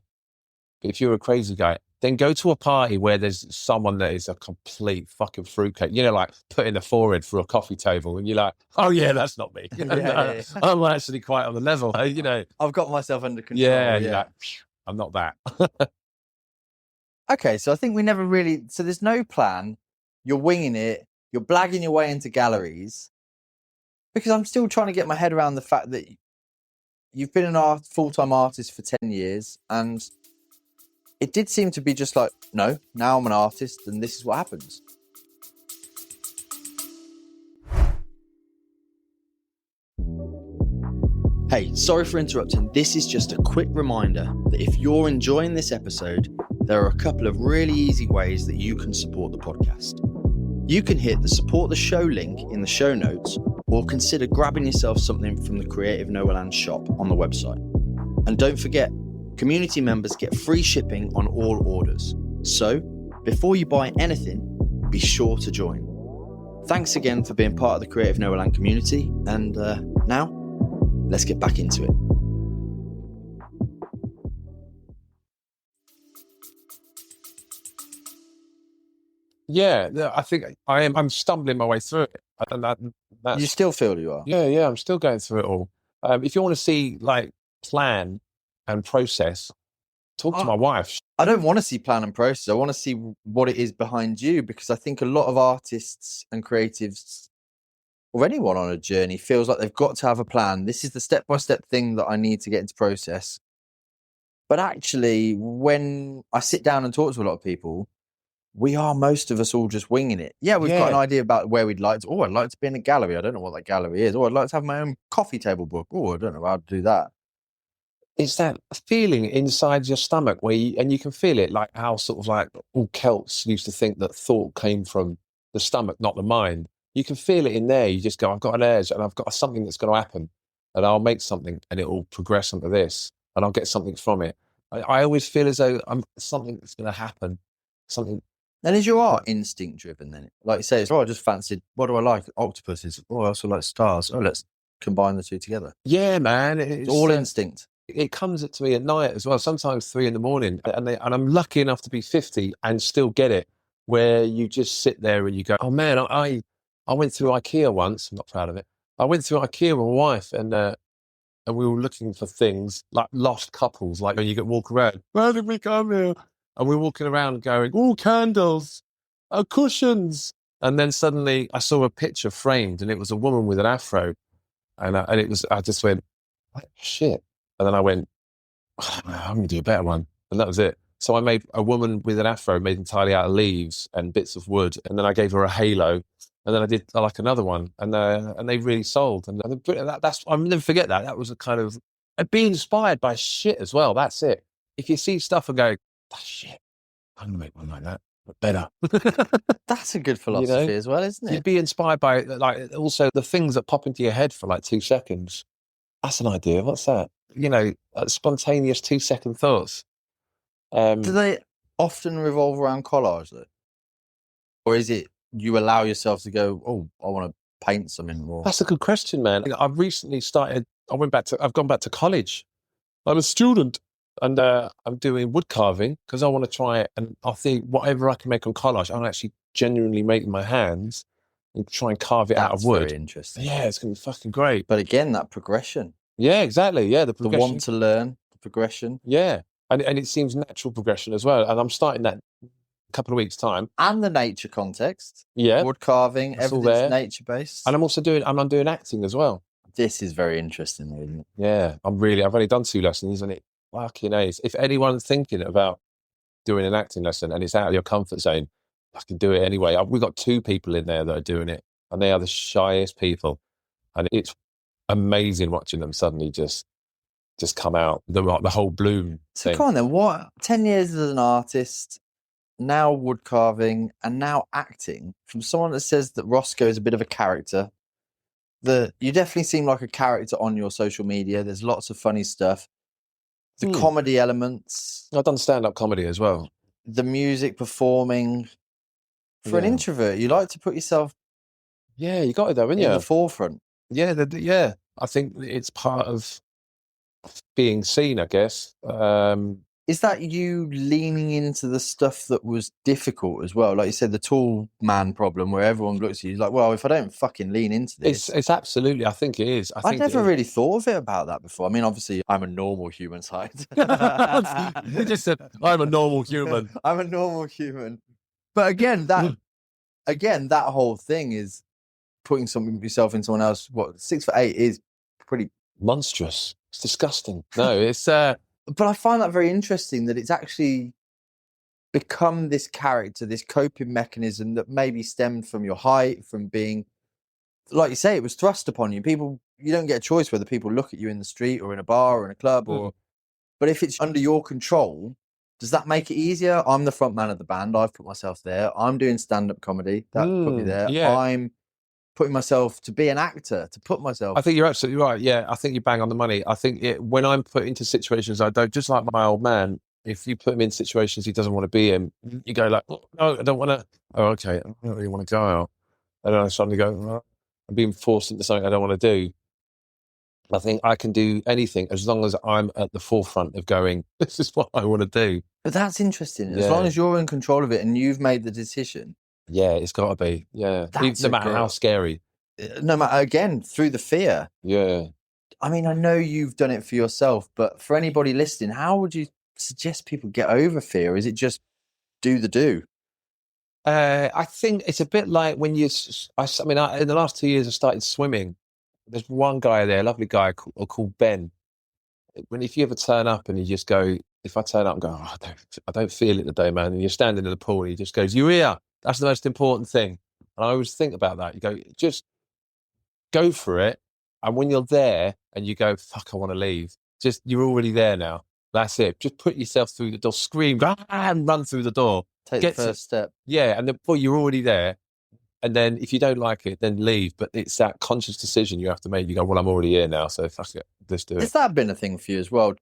Speaker 2: But if you're a crazy guy, then go to a party where there's someone that is a complete fucking fruitcake. Like putting the forehead through a coffee table, and you're like, oh yeah, that's not me.
Speaker 1: Yeah.
Speaker 2: I'm actually quite on the level.
Speaker 1: I've got myself under control.
Speaker 2: Yeah. You're like, I'm not that.
Speaker 1: Okay, so I think we never really... So there's no plan. You're winging it. You're blagging your way into galleries. Because I'm still trying to get my head around the fact that you've been an full-time artist for 10 years, and it did seem to be just like, no, now I'm an artist, and this is what happens. Hey, sorry for interrupting. This is just a quick reminder that if you're enjoying this episode, there are a couple of really easy ways that you can support the podcast. You can hit the support the show link in the show notes, or consider grabbing yourself something from the Creative Noahland shop on the website. And don't forget, community members get free shipping on all orders. So, before you buy anything, be sure to join. Thanks again for being part of the Creative Noahland community, and now, let's get back into it.
Speaker 2: Yeah, I think I'm stumbling my way through it. And that's,
Speaker 1: You still feel you are?
Speaker 2: Yeah, I'm still going through it all. If you want to see like plan and process, talk to my wife.
Speaker 1: I don't want to see plan and process. I want to see what it is behind you, because I think a lot of artists and creatives, or anyone on a journey, feels like they've got to have a plan. This is the step-by-step thing that I need to get into process. But actually, when I sit down and talk to a lot of people, most of us all just winging it. Yeah, we've got an idea about where we'd like to. Oh, I'd like to be in a gallery. I don't know what that gallery is. Oh, I'd like to have my own coffee table book. Oh, I don't know how to do that.
Speaker 2: It's that feeling inside your stomach where you can feel it, like how sort of like all Celts used to think that thought came from the stomach, not the mind. You can feel it in there. You just go, I've got an urge and I've got something that's going to happen, and I'll make something and it will progress into this and I'll get something from it. I always feel as though something that's going to happen. Something.
Speaker 1: And is your art instinct driven then? Like you say, I just fancied, what do I like? Octopuses. Oh, I also like stars. Oh, let's combine the two together.
Speaker 2: Yeah, man.
Speaker 1: It's all instinct.
Speaker 2: It comes to me at night as well, sometimes 3 a.m, and I'm lucky enough to be 50 and still get it, where you just sit there and you go, oh man, I went through IKEA once. I'm not proud of it. I went through IKEA with my wife, and we were looking for things like lost couples, like when you get walk around, where did we come here? And we're walking around going, oh, candles, cushions. And then suddenly I saw a picture framed, and it was a woman with an afro. And I just went, what shit? And then I went, I'm going to do a better one. And that was it. So I made a woman with an afro made entirely out of leaves and bits of wood. And then I gave her a halo. And then I did like another one. And they really sold. And I'll never forget that. That was a kind of, be inspired by shit as well. That's it. If you see stuff and go, that's shit, I'm going to make one like that, but better.
Speaker 1: That's a good philosophy as well, isn't it?
Speaker 2: You'd be inspired by, like, also the things that pop into your head for like 2 seconds. That's an idea. What's that? Spontaneous 2-second thoughts.
Speaker 1: Do they often revolve around collage though? Or is it you allow yourself to go, oh, I want to paint something more?
Speaker 2: That's a good question, man. I've recently I've gone back to college. I'm a student, and I'm doing wood carving because I want to try it. And I think whatever I can make on collage, I'll actually genuinely make in my hands and try and carve it out of wood.
Speaker 1: Very interesting.
Speaker 2: Yeah, it's going to be fucking great.
Speaker 1: But again, that progression.
Speaker 2: Yeah, exactly. Yeah, the progression.
Speaker 1: The want to learn, the progression.
Speaker 2: Yeah. And it seems natural progression as well. And I'm starting that in a couple of weeks' time.
Speaker 1: And the nature context.
Speaker 2: Yeah.
Speaker 1: Wood carving, everything's nature-based.
Speaker 2: And I'm doing acting as well.
Speaker 1: This is very interesting, isn't it?
Speaker 2: Yeah. I've only done 2 lessons, and it fucking is. If anyone's thinking about doing an acting lesson and it's out of your comfort zone, I can do it anyway. We've got 2 people in there that are doing it, and they are the shyest people. And it's amazing watching them suddenly just come out, the whole bloom thing.
Speaker 1: So come on then, what 10 years as an artist, now wood carving, and now acting, from someone that says that Rosco is a bit of a character, that you definitely seem like a character on your social media. There's lots of funny stuff. The comedy elements.
Speaker 2: I've done stand-up comedy as well.
Speaker 1: The music, performing. For an introvert, you like to put yourself
Speaker 2: you got it though, haven't you?
Speaker 1: In the forefront.
Speaker 2: Yeah, I think it's part of being seen, I guess.
Speaker 1: Is that you leaning into the stuff that was difficult as well? Like you said, the tall man problem, where everyone looks at you like, well, if I don't fucking lean into this.
Speaker 2: It's absolutely, I think it is.
Speaker 1: I've never really thought of it about that before. I mean, obviously, I'm a normal human size.
Speaker 2: You just said, I'm a normal human.
Speaker 1: I'm a normal human. But again, that whole thing is putting yourself in someone else. What, 6'8" is pretty
Speaker 2: monstrous. It's disgusting. No, it's
Speaker 1: but I find that very interesting that it's actually become this character, this coping mechanism that maybe stemmed from your height, from being, like you say, it was thrust upon you. You don't get a choice whether people look at you in the street or in a bar or in a club, but if it's under your control, does that make it easier? I'm the front man of the band. I've put myself there. I'm doing stand-up comedy. That put me there.
Speaker 2: Yeah.
Speaker 1: I'm putting myself to be an actor, to put myself.
Speaker 2: I think you're absolutely right. Yeah, I think you bang on the money. I think when I'm put into situations I don't, just like my old man, if you put him in situations he doesn't want to be in, you go like, oh, no, I don't want to. Oh, okay, I don't really want to go out. And then I suddenly go, oh, I'm being forced into something I don't want to do. I think I can do anything as long as I'm at the forefront of going, this is what I want to do.
Speaker 1: But that's interesting. As long as you're in control of it and you've made the decision.
Speaker 2: Yeah, it's got to be. Yeah. No matter how scary.
Speaker 1: No matter, again, through the fear.
Speaker 2: Yeah.
Speaker 1: I mean, I know you've done it for yourself, but for anybody listening, how would you suggest people get over fear? Is it just do the do?
Speaker 2: I think it's a bit like when in the last 2 years I started swimming. There's one guy there, a lovely guy called Ben. If you ever turn up and you just go, if I turn up and go, oh, I don't feel it today, man, and you're standing in the pool and he just goes, you're here. That's the most important thing. And I always think about that. You go, just go for it. And when you're there and you go, fuck, I want to leave. You're already there now. That's it. Just put yourself through the door, scream, and run through the door.
Speaker 1: Take the first step.
Speaker 2: Yeah. And then you're already there. And then if you don't like it, then leave. But it's that conscious decision you have to make. You go, well, I'm already here now. So fuck it. Let's do it.
Speaker 1: Has that been a thing for you as well?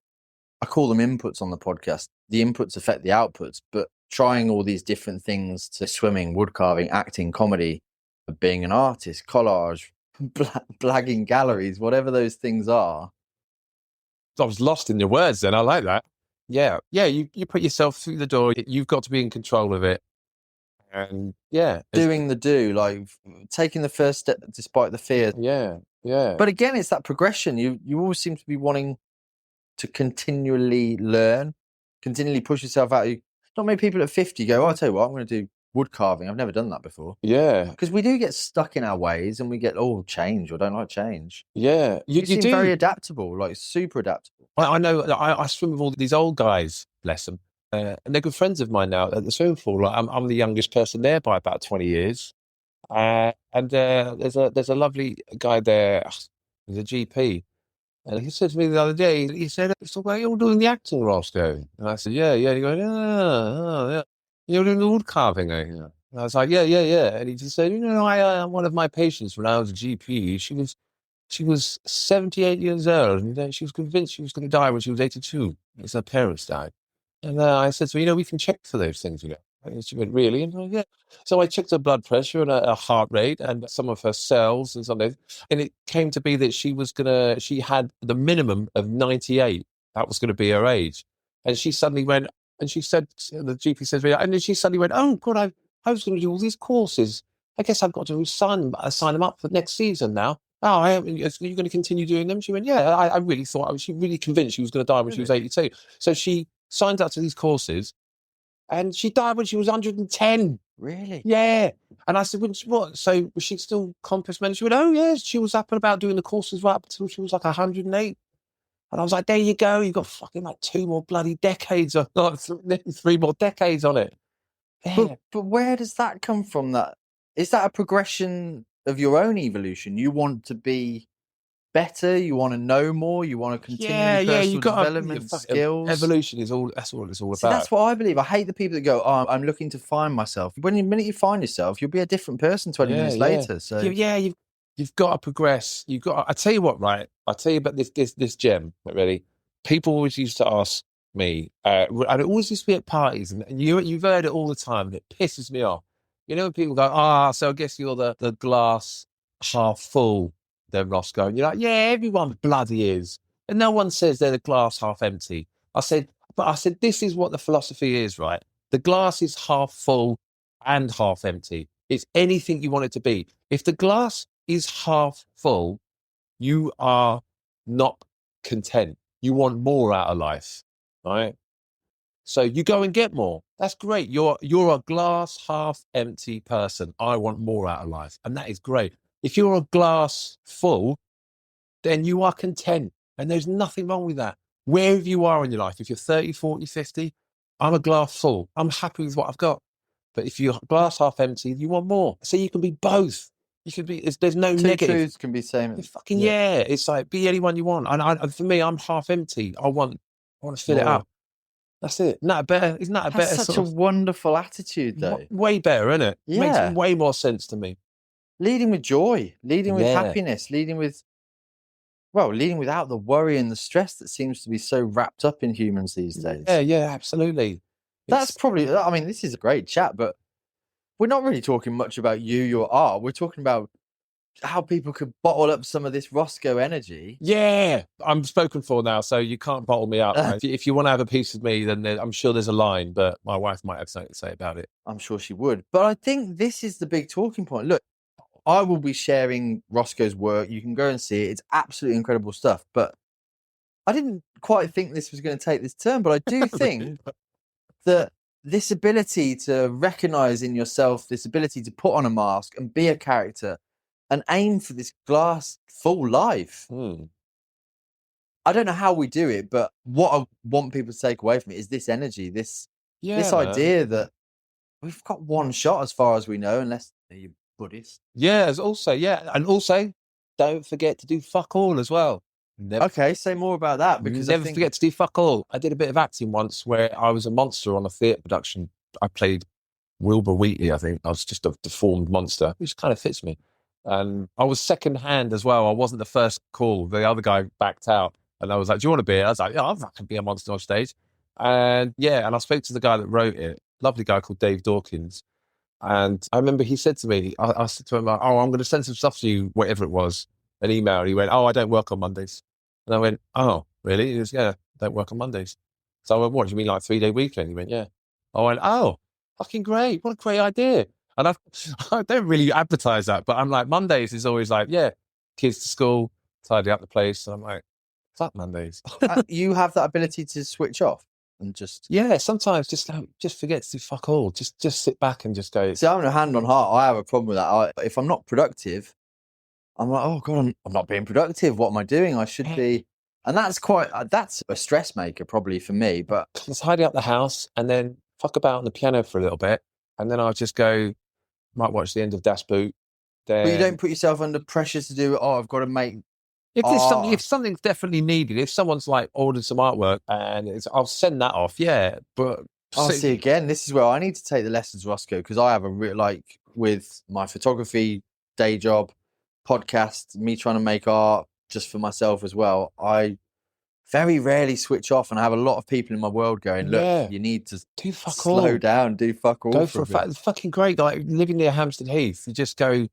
Speaker 1: I call them inputs on the podcast. The inputs affect the outputs, but trying all these different things to swimming, wood carving, acting, comedy, being an artist, collage, blagging galleries, whatever those things are.
Speaker 2: was lost in your words then. I like that. Yeah. Yeah. You put yourself through the door. You've got to be in control of it. And yeah.
Speaker 1: Doing the do, like taking the first step despite the fear.
Speaker 2: Yeah. Yeah.
Speaker 1: But again, it's that progression. You always seem to be wanting to continually learn, continually push yourself out. Not many people at 50 go, I'll tell you what, I'm going to do wood carving. I've never done that before.
Speaker 2: Yeah.
Speaker 1: Because we do get stuck in our ways and we get, change or don't like change.
Speaker 2: Yeah.
Speaker 1: You seem
Speaker 2: do.
Speaker 1: very adaptable, like super adaptable.
Speaker 2: I know. I swim with all these old guys, bless them. And they're good friends of mine now at the swimming pool. Like, I'm the youngest person there by about 20 years. And there's a lovely guy there, he's a GP. And he said to me the other day, he said, "So why are you all doing the acting, Rosco?" And I said, "Yeah, yeah." And he goes, yeah. You're doing the wood carving, eh? And I was like, yeah. And he just said, one of my patients when I was a GP, she was 78 years old, and then she was convinced she was going to die when she was 82, as her parents died. And I said to her, we can check for those things, And she went, really? And I went, yeah. So I checked her blood pressure and her heart rate and some of her cells and something. And it came to be that she had the minimum of 98. That was going to be her age. And she suddenly went, and she said, the GP says, and then she suddenly went, oh, God, I was going to do all these courses. I guess I've got to sign them up for next season now. Oh, are you going to continue doing them? She went, yeah, I really thought, she really convinced she was going to die when she was 82. So she signed up to these courses and she died when she was 110.
Speaker 1: Really?
Speaker 2: Yeah. And I said, what? So was she still compass mentor? She went, oh, yes. She was up and about doing the courses right up until she was like 108. And I was like, there you go. You've got fucking like 2 more bloody decades, or like 3 more decades on it.
Speaker 1: Yeah. But where does that come from? Is that a progression of your own evolution? You want to be better, you want to know more, you want to continue personal development skills.
Speaker 2: Evolution is that's all it's all about.
Speaker 1: That's what I believe. I hate the people that go, oh, I'm looking to find myself. The minute you find yourself, you'll be a different person 20 minutes later. So
Speaker 2: you've got to progress. I tell you what, right? I'll tell you about this gem, really. People always used to ask me, and it always used to be at parties, and you've heard it all the time, and it pisses me off. When people go, so I guess you're the glass half full, then, Rosco. And you're like, yeah, everyone bloody is. And no one says they're the glass half empty. I said, this is what the philosophy is, right? The glass is half full and half empty. It's anything you want it to be. If the glass is half full, you are not content. You want more out of life, right? So you go and get more. That's great. You're a glass half empty person. I want more out of life. And that is great. If you're a glass full, then you are content. And there's nothing wrong with that. Wherever you are in your life, if you're 30, 40, 50, I'm a glass full. I'm happy with what I've got. But if you're glass half empty, you want more. So you can be both. You can be, there's no
Speaker 1: two
Speaker 2: negative.
Speaker 1: truths can be same.
Speaker 2: It's like, be anyone you want. And for me, I'm half empty. I want to fill it up. That's it. Isn't that a better
Speaker 1: such a wonderful attitude, though.
Speaker 2: Way better, isn't it?
Speaker 1: Yeah.
Speaker 2: Makes way more sense to me.
Speaker 1: Leading with joy, leading with happiness, leading without the worry and the stress that seems to be so wrapped up in humans these days.
Speaker 2: Yeah, absolutely.
Speaker 1: That's probably, this is a great chat, but we're not really talking much about your art. We're talking about how people could bottle up some of this Rosco energy.
Speaker 2: Yeah, I'm spoken for now, so you can't bottle me up. If you want to have a piece of me, then I'm sure there's a line, but my wife might have something to say about it.
Speaker 1: I'm sure she would. But I think this is the big talking point. Look, I will be sharing Rosco's work. You can go and see it. It's absolutely incredible stuff. But I didn't quite think this was going to take this turn, but I do think that this ability to recognize in yourself, this ability to put on a mask and be a character and aim for this glass full life. I don't know how we do it, but what I want people to take away from it is this energy, this idea that we've got one shot as far as we know, unless you're Buddhist.
Speaker 2: Yeah, and also don't forget to do fuck all as well.
Speaker 1: Okay, say more about that, because
Speaker 2: never forget to do fuck all. I did a bit of acting once where I was a monster on a theatre production. I played Wilbur Wheatley, I think. I was just a deformed monster, which kind of fits me. And I was second hand as well. I wasn't the first call. The other guy backed out. And I was like, do you want a beer? I was like, yeah, I can be a monster on stage. And I spoke to the guy that wrote it, lovely guy called Dave Dawkins. And I remember he said to me, I said to him, I'm going to send some stuff to you, whatever it was, an email. And he went, I don't work on Mondays. And I went, oh. really? He goes, yeah, don't work on Mondays. So I went, what, do you mean like 3-day weekend? He went, yeah. I went, oh, fucking great. What a great idea. And I don't really advertise that, but I'm like, Mondays is always like, yeah, kids to school, tidy up the place. So I'm like, fuck Mondays.
Speaker 1: You have that ability to switch off and just...
Speaker 2: Yeah, sometimes just forget to do fuck all. Just sit back and just go.
Speaker 1: See, I'm a hand on heart. I have a problem with that. If I'm not productive, I'm like, oh God, I'm not being productive. What am I doing? I should be. And that's a stress maker probably for me. But
Speaker 2: Let's tidy up the house and then fuck about on the piano for a little bit. And then I'll just go, might watch the end of Das Boot.
Speaker 1: But you don't put yourself under pressure to do, I've got to make...
Speaker 2: If something's definitely needed, if someone's like ordered some artwork and I'll send that off, yeah. But
Speaker 1: see, again, this is where I need to take the lessons, Rosco, because I have with my photography day job, podcast, me trying to make art just for myself as well. I very rarely switch off, and I have a lot of people in my world going, look, you need to
Speaker 2: do fuck
Speaker 1: slow down, do fuck all.
Speaker 2: Go for a fact. It's fucking great. Like living near Hampstead Heath, you just go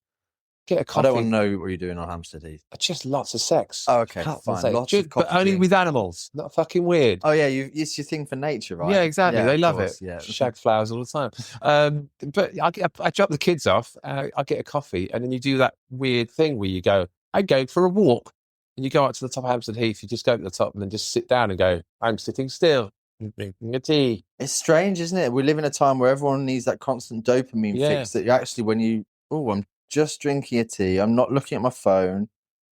Speaker 2: get a coffee.
Speaker 1: I don't want to know what you're doing on Hampstead Heath.
Speaker 2: Just lots of sex.
Speaker 1: Oh, okay, fine. Lots of
Speaker 2: but only with animals. Not fucking weird.
Speaker 1: Oh yeah, it's your thing for nature, right?
Speaker 2: Yeah, exactly. They love it.
Speaker 1: Yeah,
Speaker 2: shag flowers all the time. But I drop the kids off. I get a coffee, and then you do that weird thing where you go, I go for a walk. And you go up to the top of Hampstead Heath, you just go to the top and then just sit down and go, I'm sitting still, drinking a tea.
Speaker 1: It's strange, isn't it? We live in a time where everyone needs that constant dopamine fix that you actually, when I'm just drinking a tea, I'm not looking at my phone,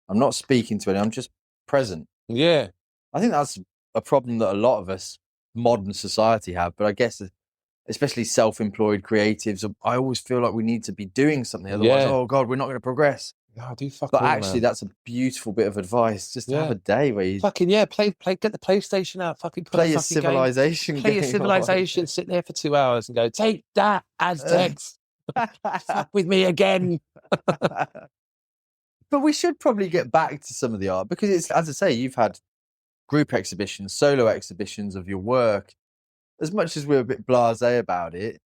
Speaker 1: I'm not speaking to anyone, I'm just present.
Speaker 2: Yeah.
Speaker 1: I think that's a problem that a lot of us, modern society, have. But I guess, especially self-employed creatives, I always feel like we need to be doing something. Otherwise, oh God, we're not going to progress.
Speaker 2: No, do fuck
Speaker 1: But
Speaker 2: all,
Speaker 1: actually,
Speaker 2: man.
Speaker 1: that's a beautiful bit of advice. Just to have a day where you
Speaker 2: fucking play, get the PlayStation out, fucking
Speaker 1: play your Civilization game.
Speaker 2: Play your Civilization, sit there for 2 hours and go, take that, Aztecs. Fuck with me again.
Speaker 1: But we should probably get back to some of the art, because it's, as I say, you've had group exhibitions, solo exhibitions of your work. As much as we're a bit blasé about it,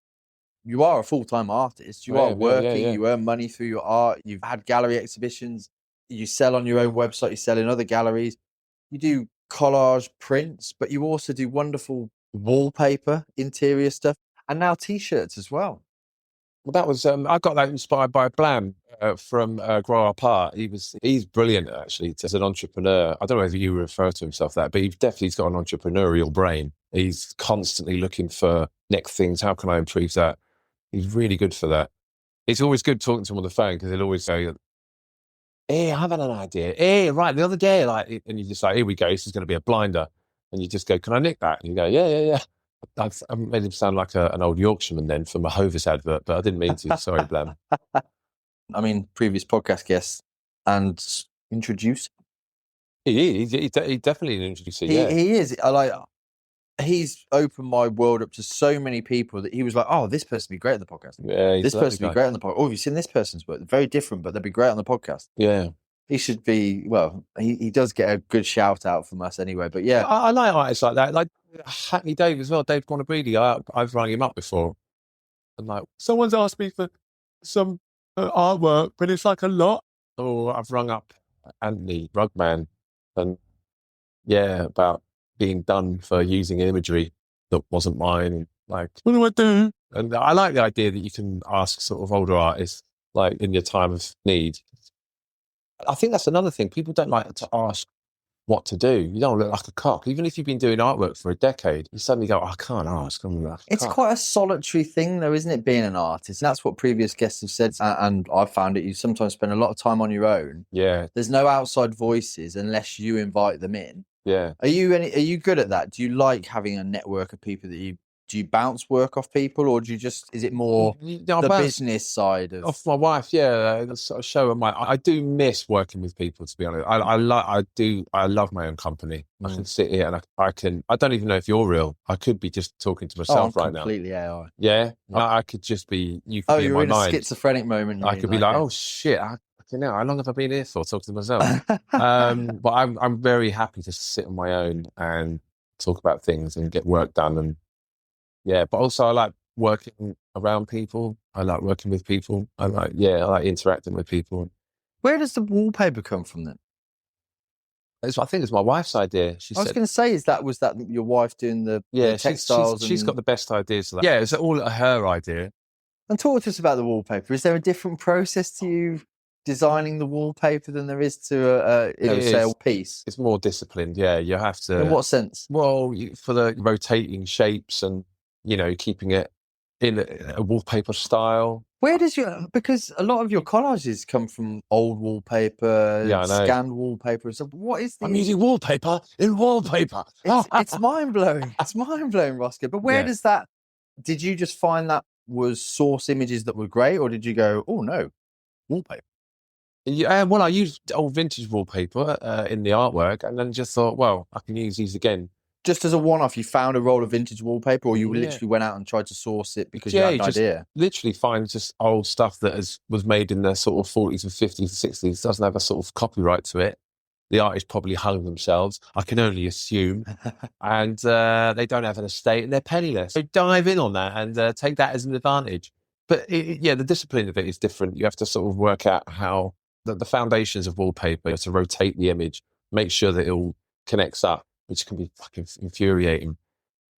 Speaker 1: you are a full-time artist. You are working. You earn money through your art. You've had gallery exhibitions. You sell on your own website. You sell in other galleries. You do collage prints, but you also do wonderful wallpaper, interior stuff, and now T-shirts as well.
Speaker 2: Well, that was I got that inspired by Blam from Grow Up Art. He's brilliant actually as an entrepreneur. I don't know if you refer to himself that, but he's got an entrepreneurial brain. He's constantly looking for next things. How can I improve that? He's really good for that. It's always good talking to him on the phone because he'll always go, hey, I have an idea. Hey, right, the other day, and you just like, here we go, this is going to be a blinder. And you just go, can I nick that? And you go, yeah. I've made him sound like an old Yorkshireman then from a Hovis advert, but I didn't mean to. Sorry, Blam.
Speaker 1: I mean, previous podcast guest and introduce.
Speaker 2: He definitely introduced it, yeah.
Speaker 1: He is. He's opened my world up to so many people that he was like, oh, this person would be great on the podcast.
Speaker 2: Yeah,
Speaker 1: this person would be great on the podcast. Oh, have you seen this person's work? They're very different, but they'd be great on the podcast.
Speaker 2: Yeah.
Speaker 1: He should be, he does get a good shout out from us anyway, but yeah.
Speaker 2: I like artists like that. Like Hackney Dave as well, Dave Gonabreedy. I've rung him up before. And like, someone's asked me for some artwork, but it's like a lot. Or I've rung up Anthony Rugman and about being done for using imagery that wasn't mine. Like, what do I do? And I like the idea that you can ask sort of older artists, like in your time of need. I think that's another thing. People don't like to ask what to do. You don't look like a cock. Even if you've been doing artwork for a decade, you suddenly go, I can't ask.
Speaker 1: It's quite a solitary thing though, isn't it, being an artist? And that's what previous guests have said. And I've found it, you sometimes spend a lot of time on your own.
Speaker 2: Yeah.
Speaker 1: There's no outside voices unless you invite them in.
Speaker 2: Yeah.
Speaker 1: Are you good at that? Do you like having a network of people that do you bounce work off people, or do you just, is it more the business side of
Speaker 2: off my wife? Yeah, the sort of show of I do miss working with people, to be honest. I love my own company. I can sit here and I don't even know if you're real. I could be just talking to myself right now.
Speaker 1: Completely AI.
Speaker 2: Yeah. I could just be, you could be in my mind.
Speaker 1: You're in a schizophrenic moment.
Speaker 2: I could be like, oh shit, how long have I been here for? Talking to myself. But I'm very happy to sit on my own and talk about things and get work done. And yeah, but also I like working around people. I like working with people. I like interacting with people.
Speaker 1: Where does the wallpaper come from then?
Speaker 2: I think it's my wife's idea. She
Speaker 1: I was
Speaker 2: said,
Speaker 1: going to say, was that your wife doing the textiles?
Speaker 2: she's got the best ideas for that. Yeah, it's all her idea.
Speaker 1: And talk to us about the wallpaper. Is there a different process to you designing the wallpaper than there is to say a piece?
Speaker 2: It's more disciplined. Yeah, you have to.
Speaker 1: In what sense?
Speaker 2: Well, for the rotating shapes and keeping it in a wallpaper style.
Speaker 1: Where does because a lot of your collages come from old wallpaper, scanned wallpaper. So what is the?
Speaker 2: I'm using wallpaper in wallpaper.
Speaker 1: It's mind blowing. It's mind blowing, Rosco. But where does that? Did you just find that was source images that were great, or did you go, oh no, wallpaper?
Speaker 2: Yeah, well, I used old vintage wallpaper in the artwork, and then just thought, well, I can use these again.
Speaker 1: Just as a one-off, you found a roll of vintage wallpaper, or you literally went out and tried to source it because you had an idea?
Speaker 2: Literally find just old stuff that was made in the sort of 40s and 50s and 60s. Doesn't have a sort of copyright to it. The artists probably hung themselves, I can only assume, and they don't have an estate and they're penniless. So dive in on that and take that as an advantage. But the discipline of it is different. You have to sort of work out how the foundations of wallpaper, you have to rotate the image, make sure that it all connects up, which can be fucking infuriating.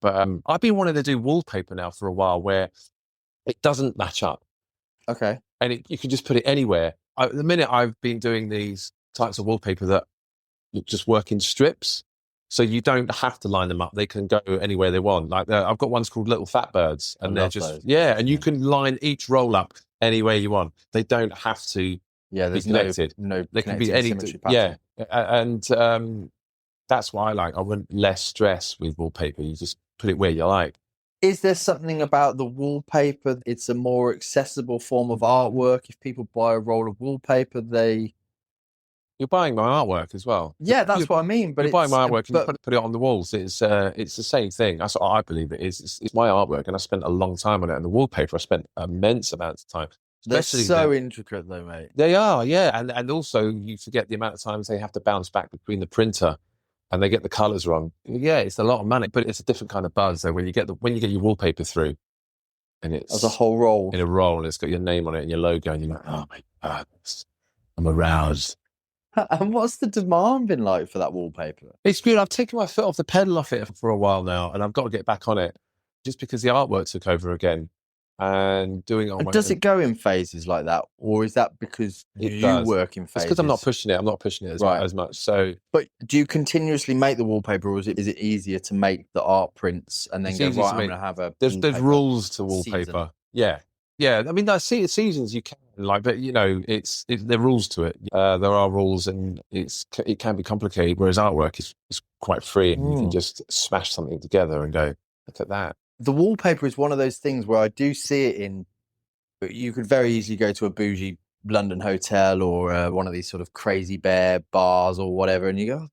Speaker 2: But I've been wanting to do wallpaper now for a while where it doesn't match up.
Speaker 1: Okay.
Speaker 2: And you can just put it anywhere. The minute I've been doing these types of wallpaper that just work in strips, so you don't have to line them up. They can go anywhere they want. Like I've got ones called Little Fat Birds, and they're just and you can line each roll up anywhere you want. They don't have to be connected.
Speaker 1: No,
Speaker 2: they can be any. And that's why I like. I want less stress with wallpaper. You just put it where you like.
Speaker 1: Is there something about the wallpaper? It's a more accessible form of artwork. If people buy a roll of wallpaper,
Speaker 2: you're buying my artwork as well.
Speaker 1: Yeah, that's what I mean. But
Speaker 2: you're buying my artwork and you put it on the walls. It's the same thing. That's what I believe it is. It's my artwork, and I spent a long time on it. And the wallpaper, I spent immense amounts of time.
Speaker 1: They're so intricate, though, mate.
Speaker 2: They are, yeah. And also, you forget the amount of times they have to bounce back between the printer, and they get the colours wrong. Yeah, it's a lot of money, but it's a different kind of buzz. Though when you get your wallpaper through, and it's
Speaker 1: as a whole roll
Speaker 2: in a roll, and it's got your name on it and your logo, and you're like, oh my God, I'm aroused.
Speaker 1: And what's the demand been like for that wallpaper?
Speaker 2: It's good. I've taken my foot off the pedal off it for a while now, and I've got to get back on it just because the artwork took over again and doing it on my own.
Speaker 1: Does it go in phases like that, or is that because you work in phases?
Speaker 2: It's because I'm not pushing it. I'm not pushing it as much. So,
Speaker 1: but do you continuously make the wallpaper, or is it easier to make the art prints and then go right? I'm going to have a.
Speaker 2: There's rules to wallpaper. Season. Yeah. I mean, seasons you can but there are rules to it. There are rules, and it can be complicated. Whereas artwork is quite free, and you can just smash something together and go, look at that.
Speaker 1: The wallpaper is one of those things where I do see it in. You could very easily go to a bougie London hotel or one of these sort of crazy bear bars or whatever, and you go,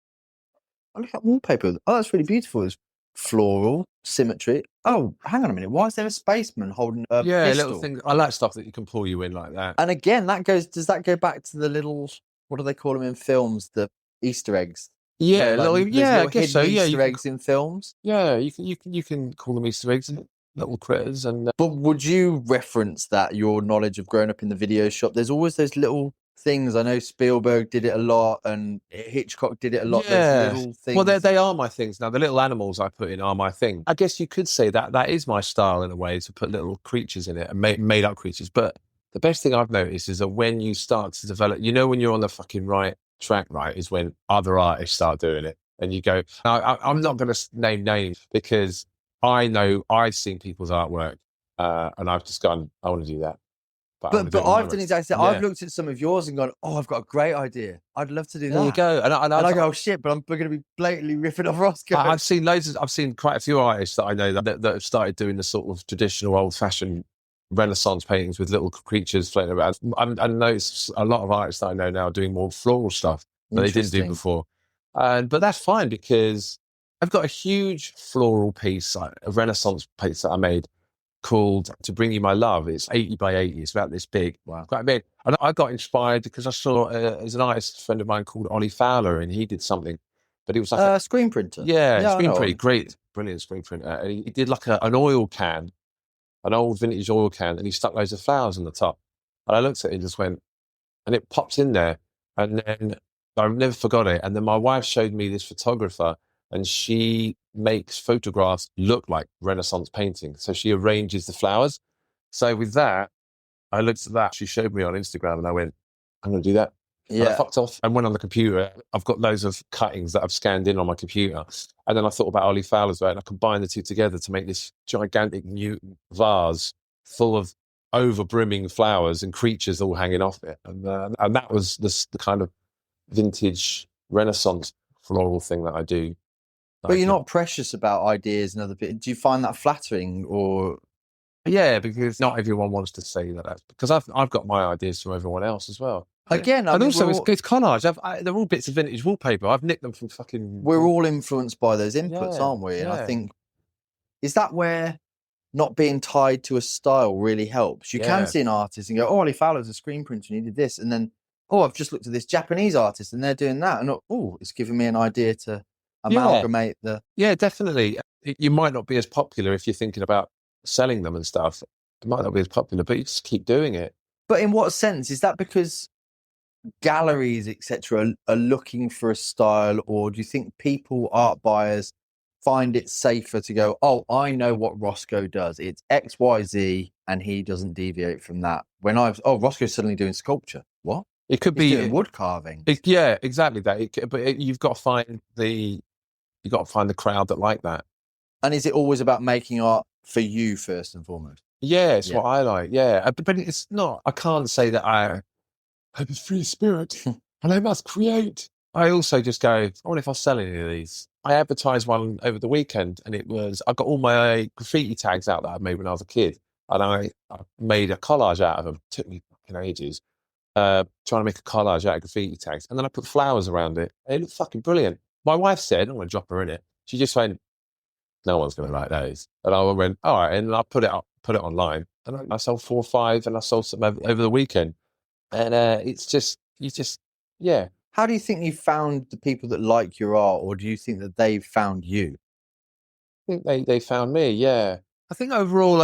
Speaker 1: "Oh, look at wallpaper! Oh, that's really beautiful. It's floral symmetry. Oh, hang on a minute. Why is there a spaceman holding a pistol?
Speaker 2: Little thing. I like stuff that you can pull you in like that.
Speaker 1: And again, does that go back to the little, what do they call them in films? The Easter eggs.
Speaker 2: Yeah, I guess so. Yeah,
Speaker 1: Easter eggs in films.
Speaker 2: Yeah, you can call them Easter eggs and little critters. And
Speaker 1: but would you reference that your knowledge of growing up in the video shop? There's always those little things. I know Spielberg did it a lot, and Hitchcock did it a lot.
Speaker 2: Yeah.
Speaker 1: Those little things.
Speaker 2: Well, they are my things now. The little animals I put in are my thing. I guess you could say that is my style in a way, to put little creatures in it and made up creatures. But the best thing I've noticed is that when you start to develop, when you're on the fucking right track, is when other artists start doing it, and you go. I'm not going to name names because I know I've seen people's artwork, and I've just gone, I want to do that. But
Speaker 1: I've done exactly. I've looked at some of yours and gone, "Oh, I've got a great idea. I'd love to do that."
Speaker 2: There you go. And
Speaker 1: I go, "Oh shit!" But I'm going to be blatantly riffing off Rosco.
Speaker 2: I've seen quite a few artists that I know that have started doing the sort of traditional, old-fashioned Renaissance paintings with little creatures floating around. I know a lot of artists that I know now are doing more floral stuff that they didn't do before. But that's fine because I've got a huge floral piece, a Renaissance piece that I made, called To Bring You My Love. It's 80 by 80. It's about this big. Wow. Quite big. And I got inspired because I saw there's an artist friend of mine called Ollie Fowler, and he did something, but it was like
Speaker 1: a screen printer.
Speaker 2: Yeah, screen printer. Great, brilliant screen printer. And he did like an oil can, an old vintage oil can, and he stuck loads of flowers on the top. And I looked at it and just went, and it pops in there. And then I never forgot it. And then my wife showed me this photographer, and she makes photographs look like Renaissance paintings. So she arranges the flowers. So with that, I looked at that. She showed me on Instagram, and I went, I'm going to do that. And I fucked off and went on the computer. I've got loads of cuttings that I've scanned in on my computer. And then I thought about Ollie Fowler's work, and I combined the two together to make this gigantic new vase full of over-brimming flowers and creatures all hanging off it. And that was the kind of vintage Renaissance floral thing that I do.
Speaker 1: But you're not precious about ideas and other bits. Do you find that flattering, or?
Speaker 2: Yeah, because not everyone wants to say that. Because I've got my ideas from everyone else as well.
Speaker 1: Again,
Speaker 2: and also it's collage. They're all bits of vintage wallpaper. I've nicked them from fucking.
Speaker 1: We're all influenced by those inputs, aren't we? And I think, is that where not being tied to a style really helps? You can see an artist and go, "Oh, Ollie Fowler's a screen printer, and he did this," and then, "Oh, I've just looked at this Japanese artist, and they're doing that," and oh, it's giving me an idea to amalgamate the.
Speaker 2: Yeah, definitely. You might not be as popular if you're thinking about selling them and stuff. It might not be as popular, but you just keep doing it.
Speaker 1: But in what sense? Is that because galleries, etc., are looking for a style, or do you think people, art buyers, find it safer to go, "Oh, I know what Rosco does. It's X, Y, Z, and he doesn't deviate from that." When Rosco's suddenly doing sculpture. What?
Speaker 2: It could be
Speaker 1: doing wood carving.
Speaker 2: Yeah, exactly that. You've got to find the crowd that like that.
Speaker 1: And is it always about making art for you first and foremost?
Speaker 2: Yeah, it's what I like. Yeah, but it's not. I can't say that I have a free spirit and I must create. I also just go, I wonder if I'll sell any of these. I advertised one over the weekend, and I got all my graffiti tags out that I made when I was a kid, and I made a collage out of them. It took me fucking ages. Trying to make a collage out of graffiti tags, and then I put flowers around it. It looked fucking brilliant. My wife said, "I'm going to drop her in it." She just went, "No one's going to like those." And I went, "All right," and I put it online, and I sold 4 or 5, and I sold some over the weekend. And it's just, yeah.
Speaker 1: How do you think you found the people that like your art, or do you think that they've found you?
Speaker 2: I think they found me, yeah. I think overall,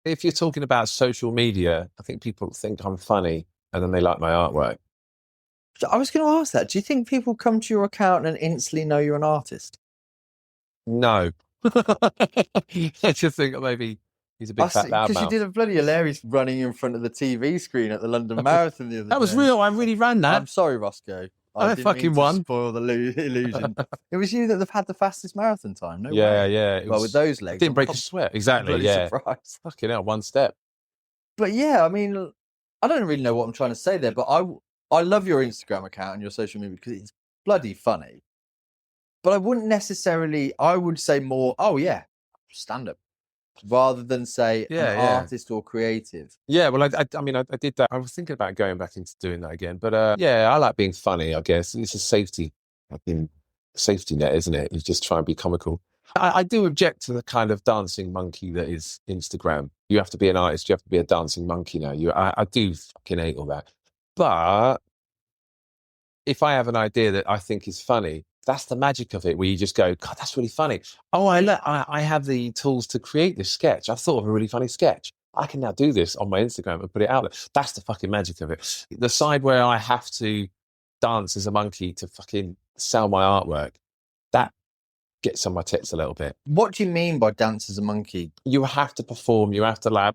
Speaker 2: if you're talking about social media, I think people think I'm funny, and then they like my artwork.
Speaker 1: I was going to ask that. Do you think people come to your account and instantly know you're an artist?
Speaker 2: No. I just think maybe he's a big fat loudmouth.
Speaker 1: Because you did a bloody hilarious running in front of the TV screen at the London Marathon the other day.
Speaker 2: That was real. I really ran that.
Speaker 1: I'm sorry, Rosco.
Speaker 2: I didn't fucking won.
Speaker 1: Spoil the illusion. It was you that have had the fastest marathon time. No way.
Speaker 2: Yeah.
Speaker 1: Well, with those legs,
Speaker 2: didn't break a sweat. Exactly. Yeah.
Speaker 1: Surprised.
Speaker 2: Fucking hell, one step.
Speaker 1: But yeah, I mean, I don't really know what I'm trying to say there, but I love your Instagram account and your social media because it's bloody funny. But I wouldn't necessarily. I would say more. Oh yeah, stand up. Rather than say an artist or creative.
Speaker 2: Yeah, well, I mean, I did that. I was thinking about going back into doing that again. But I like being funny, I guess. It's a safety net, isn't it? You just try and be comical. I do object to the kind of dancing monkey that is Instagram. You have to be an artist. You have to be a dancing monkey now. I do fucking hate all that. But if I have an idea that I think is funny, that's the magic of it, where you just go, God, that's really funny. Oh, I have the tools to create this sketch. I thought of a really funny sketch. I can now do this on my Instagram and put it out there. That's the fucking magic of it. The side where I have to dance as a monkey to fucking sell my artwork, that gets on my tits a little bit.
Speaker 1: What do you mean by dance as a monkey?
Speaker 2: You have to perform. You have to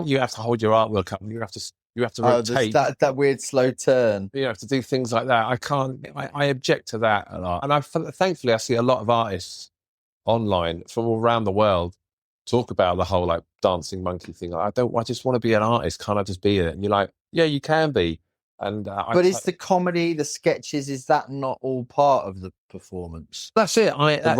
Speaker 2: you have to hold your artwork up. You have to rotate.
Speaker 1: That weird slow turn.
Speaker 2: You have to do things like that. I can't. I object to that a lot. And thankfully I see a lot of artists online from all around the world talk about the whole like dancing monkey thing. I just want to be an artist. Can't I just be it? And you're like, yeah, you can be. And
Speaker 1: but is the comedy, the sketches, is that not all part of the performance?
Speaker 2: That's it.
Speaker 1: I'm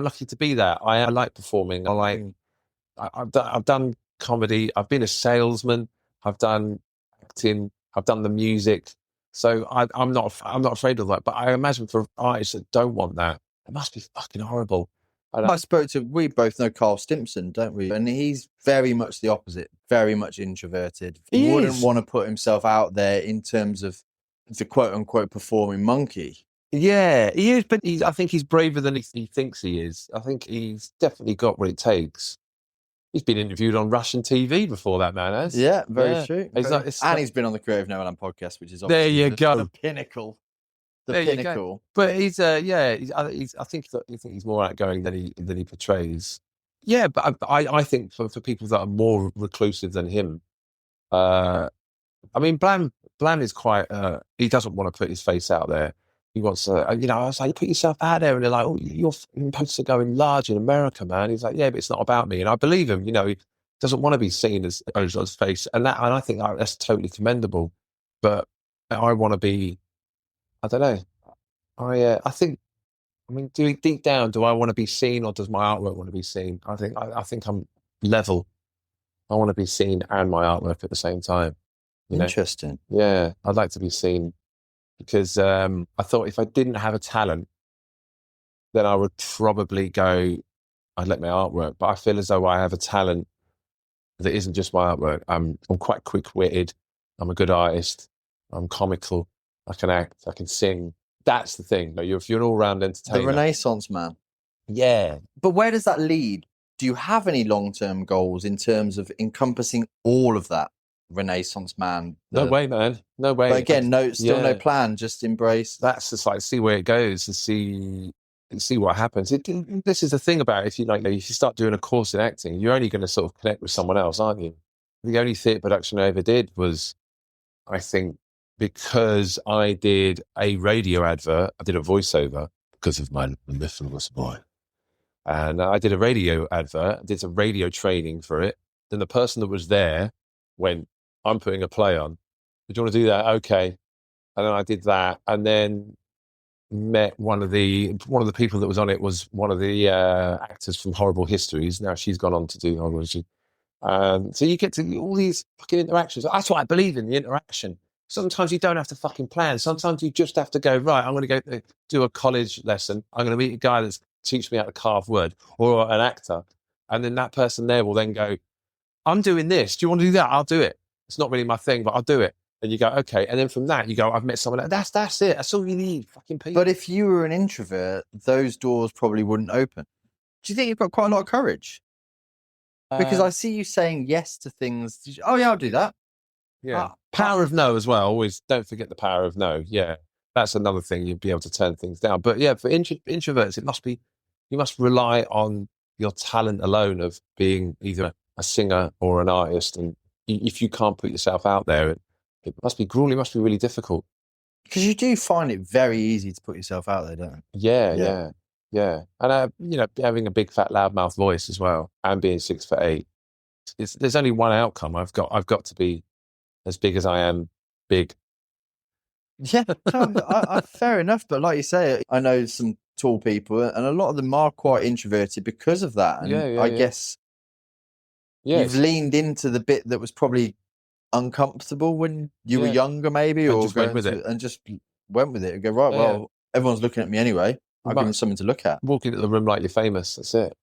Speaker 2: lucky to be that. I like performing. I've done comedy. I've been a salesman. I've done acting. I've done the music. So I'm not afraid of that. But I imagine for artists that don't want that, it must be fucking horrible.
Speaker 1: We both know Carl Stimpson, don't we? And he's very much the opposite, very much introverted. He wouldn't want to put himself out there in terms of the quote unquote performing monkey.
Speaker 2: Yeah, he is, but I think he's braver than he thinks he is. I think he's definitely got what it takes. He's been interviewed on Russian TV before, that man has.
Speaker 1: Yeah, very true.
Speaker 2: And
Speaker 1: he's been on the Creative No Land podcast, which is
Speaker 2: there you go,
Speaker 1: the pinnacle. the
Speaker 2: There you go.
Speaker 1: pinnacle.
Speaker 2: But he's I think he's more outgoing than he portrays. Yeah, but I think for people that are more reclusive than him, I mean, Bland is quite. He doesn't want to put his face out there. He wants to, I was like, put yourself out there, and they're like, oh, you're supposed to go in large in America, man. He's like, yeah, but it's not about me, and I believe him. He doesn't want to be seen as Ozil's face, and I think that's totally commendable. But I want to be. I don't know. I think. I mean, deep down, do I want to be seen, or does my artwork want to be seen? I think I'm level. I want to be seen and my artwork at the same time.
Speaker 1: Interesting.
Speaker 2: Yeah, I'd like to be seen because I thought if I didn't have a talent, then I would probably I'd let my artwork. But I feel as though I have a talent that isn't just my artwork. I'm quite quick-witted. I'm a good artist. I'm comical. I can act. I can sing. That's the thing. If you're an all-round entertainer.
Speaker 1: The Renaissance man.
Speaker 2: Yeah.
Speaker 1: But where does that lead? Do you have any long-term goals in terms of encompassing all of that? Renaissance man.
Speaker 2: No way, man. No way.
Speaker 1: But again, no plan. Just embrace.
Speaker 2: That's just like see where it goes and see what happens. This is the thing about it. If you start doing a course in acting, you're only going to sort of connect with someone else, aren't you? The only theatre production I ever did was, I think, because I did a radio advert. I did a voiceover because of my littlest boy, and I did a radio advert. I did some radio training for it. Then the person that was there went, I'm putting a play on. Do you want to do that? Okay. And then I did that, and then met one of the people that was on it was one of the actors from Horrible Histories. Now she's gone on to do Horrible History. So you get to all these fucking interactions. That's what I believe in, the interaction. Sometimes you don't have to fucking plan. Sometimes you just have to go, right, I'm going to go do a college lesson. I'm going to meet a guy that's teach me how to carve wood, or an actor. And then that person there will then go, I'm doing this. Do you want to do that? I'll do it. It's not really my thing, but I'll do it. And you go, okay. And then from that, you go, I've met someone. That's it. That's all you need. Fucking people.
Speaker 1: But if you were an introvert, those doors probably wouldn't open. Do you think you've got quite a lot of courage? Because I see you saying yes to things. Oh, yeah, I'll do that.
Speaker 2: Yeah. Power of no as well. Always don't forget the power of no. Yeah. That's another thing. You'd be able to turn things down. But yeah, for introverts, you must rely on your talent alone of being either a singer or an artist. And if you can't put yourself out there, it must be grueling. It must be really difficult.
Speaker 1: Because you do find it very easy to put yourself out there, don't you?
Speaker 2: Yeah. And having a big fat loudmouth voice as well, and being 6'8", there's only one outcome. I've got to be as big as I am big.
Speaker 1: Yeah, fair enough. But like you say, I know some tall people, and a lot of them are quite introverted because of that. And I guess you've leaned into the bit that was probably uncomfortable when you were younger, maybe,
Speaker 2: and
Speaker 1: or
Speaker 2: just went with it
Speaker 1: and go, right, well, everyone's looking at me anyway. I'll give them something to look at.
Speaker 2: Walk into the room like you're famous. That's it.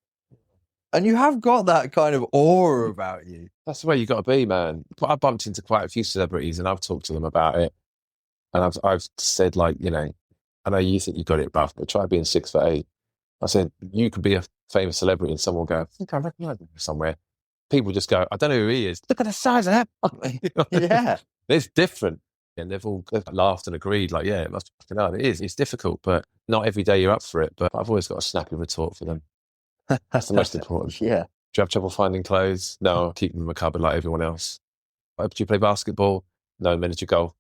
Speaker 1: And you have got that kind of aura about you.
Speaker 2: That's the way you got to be, man. I bumped into quite a few celebrities, and I've talked to them about it. And I've said, like, I know you think you got it rough, but try being 6'8". I said, you could be a famous celebrity, and someone will go, I think I recognise him somewhere. People just go, I don't know who he is. Look at the size of that.
Speaker 1: Yeah.
Speaker 2: It's different. And they've laughed and agreed, like, yeah, it must be fucking hard. It is. It's difficult, but not every day you're up for it. But I've always got a snappy retort for them. That's the most important.
Speaker 1: Yeah.
Speaker 2: Do you have trouble finding clothes? No, I'll keep them in my cupboard like everyone else. Do you play basketball? No, miniature golf.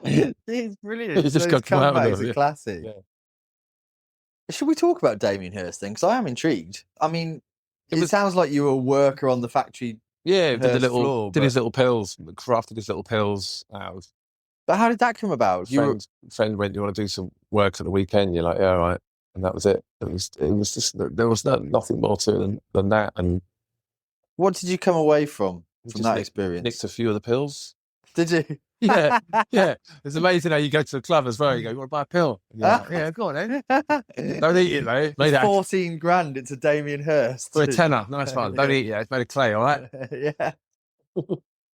Speaker 1: It's brilliant.
Speaker 2: You just got to come out with
Speaker 1: a classic. Yeah. Should we talk about Damien Hirst then? Because I am intrigued. I mean, it sounds like you were a worker on the factory.
Speaker 2: Yeah, did his little pills, crafted his little pills out.
Speaker 1: But how did that come about?
Speaker 2: Friend went, "You want to do some work at the weekend?" You're like, "Yeah, all right." And that was it. It was just there was nothing more to it than that. And
Speaker 1: what did you come away from that experience?
Speaker 2: Nicked a few of the pills.
Speaker 1: Did you?
Speaker 2: Yeah. It's amazing how you go to a club as well. You go, "You want to buy a pill?" Like, yeah, go on, then. Don't eat it though.
Speaker 1: It's 14 grand into Damien Hirst.
Speaker 2: For a tenner, nice one. Don't eat it. It's made of clay, all right?
Speaker 1: Yeah.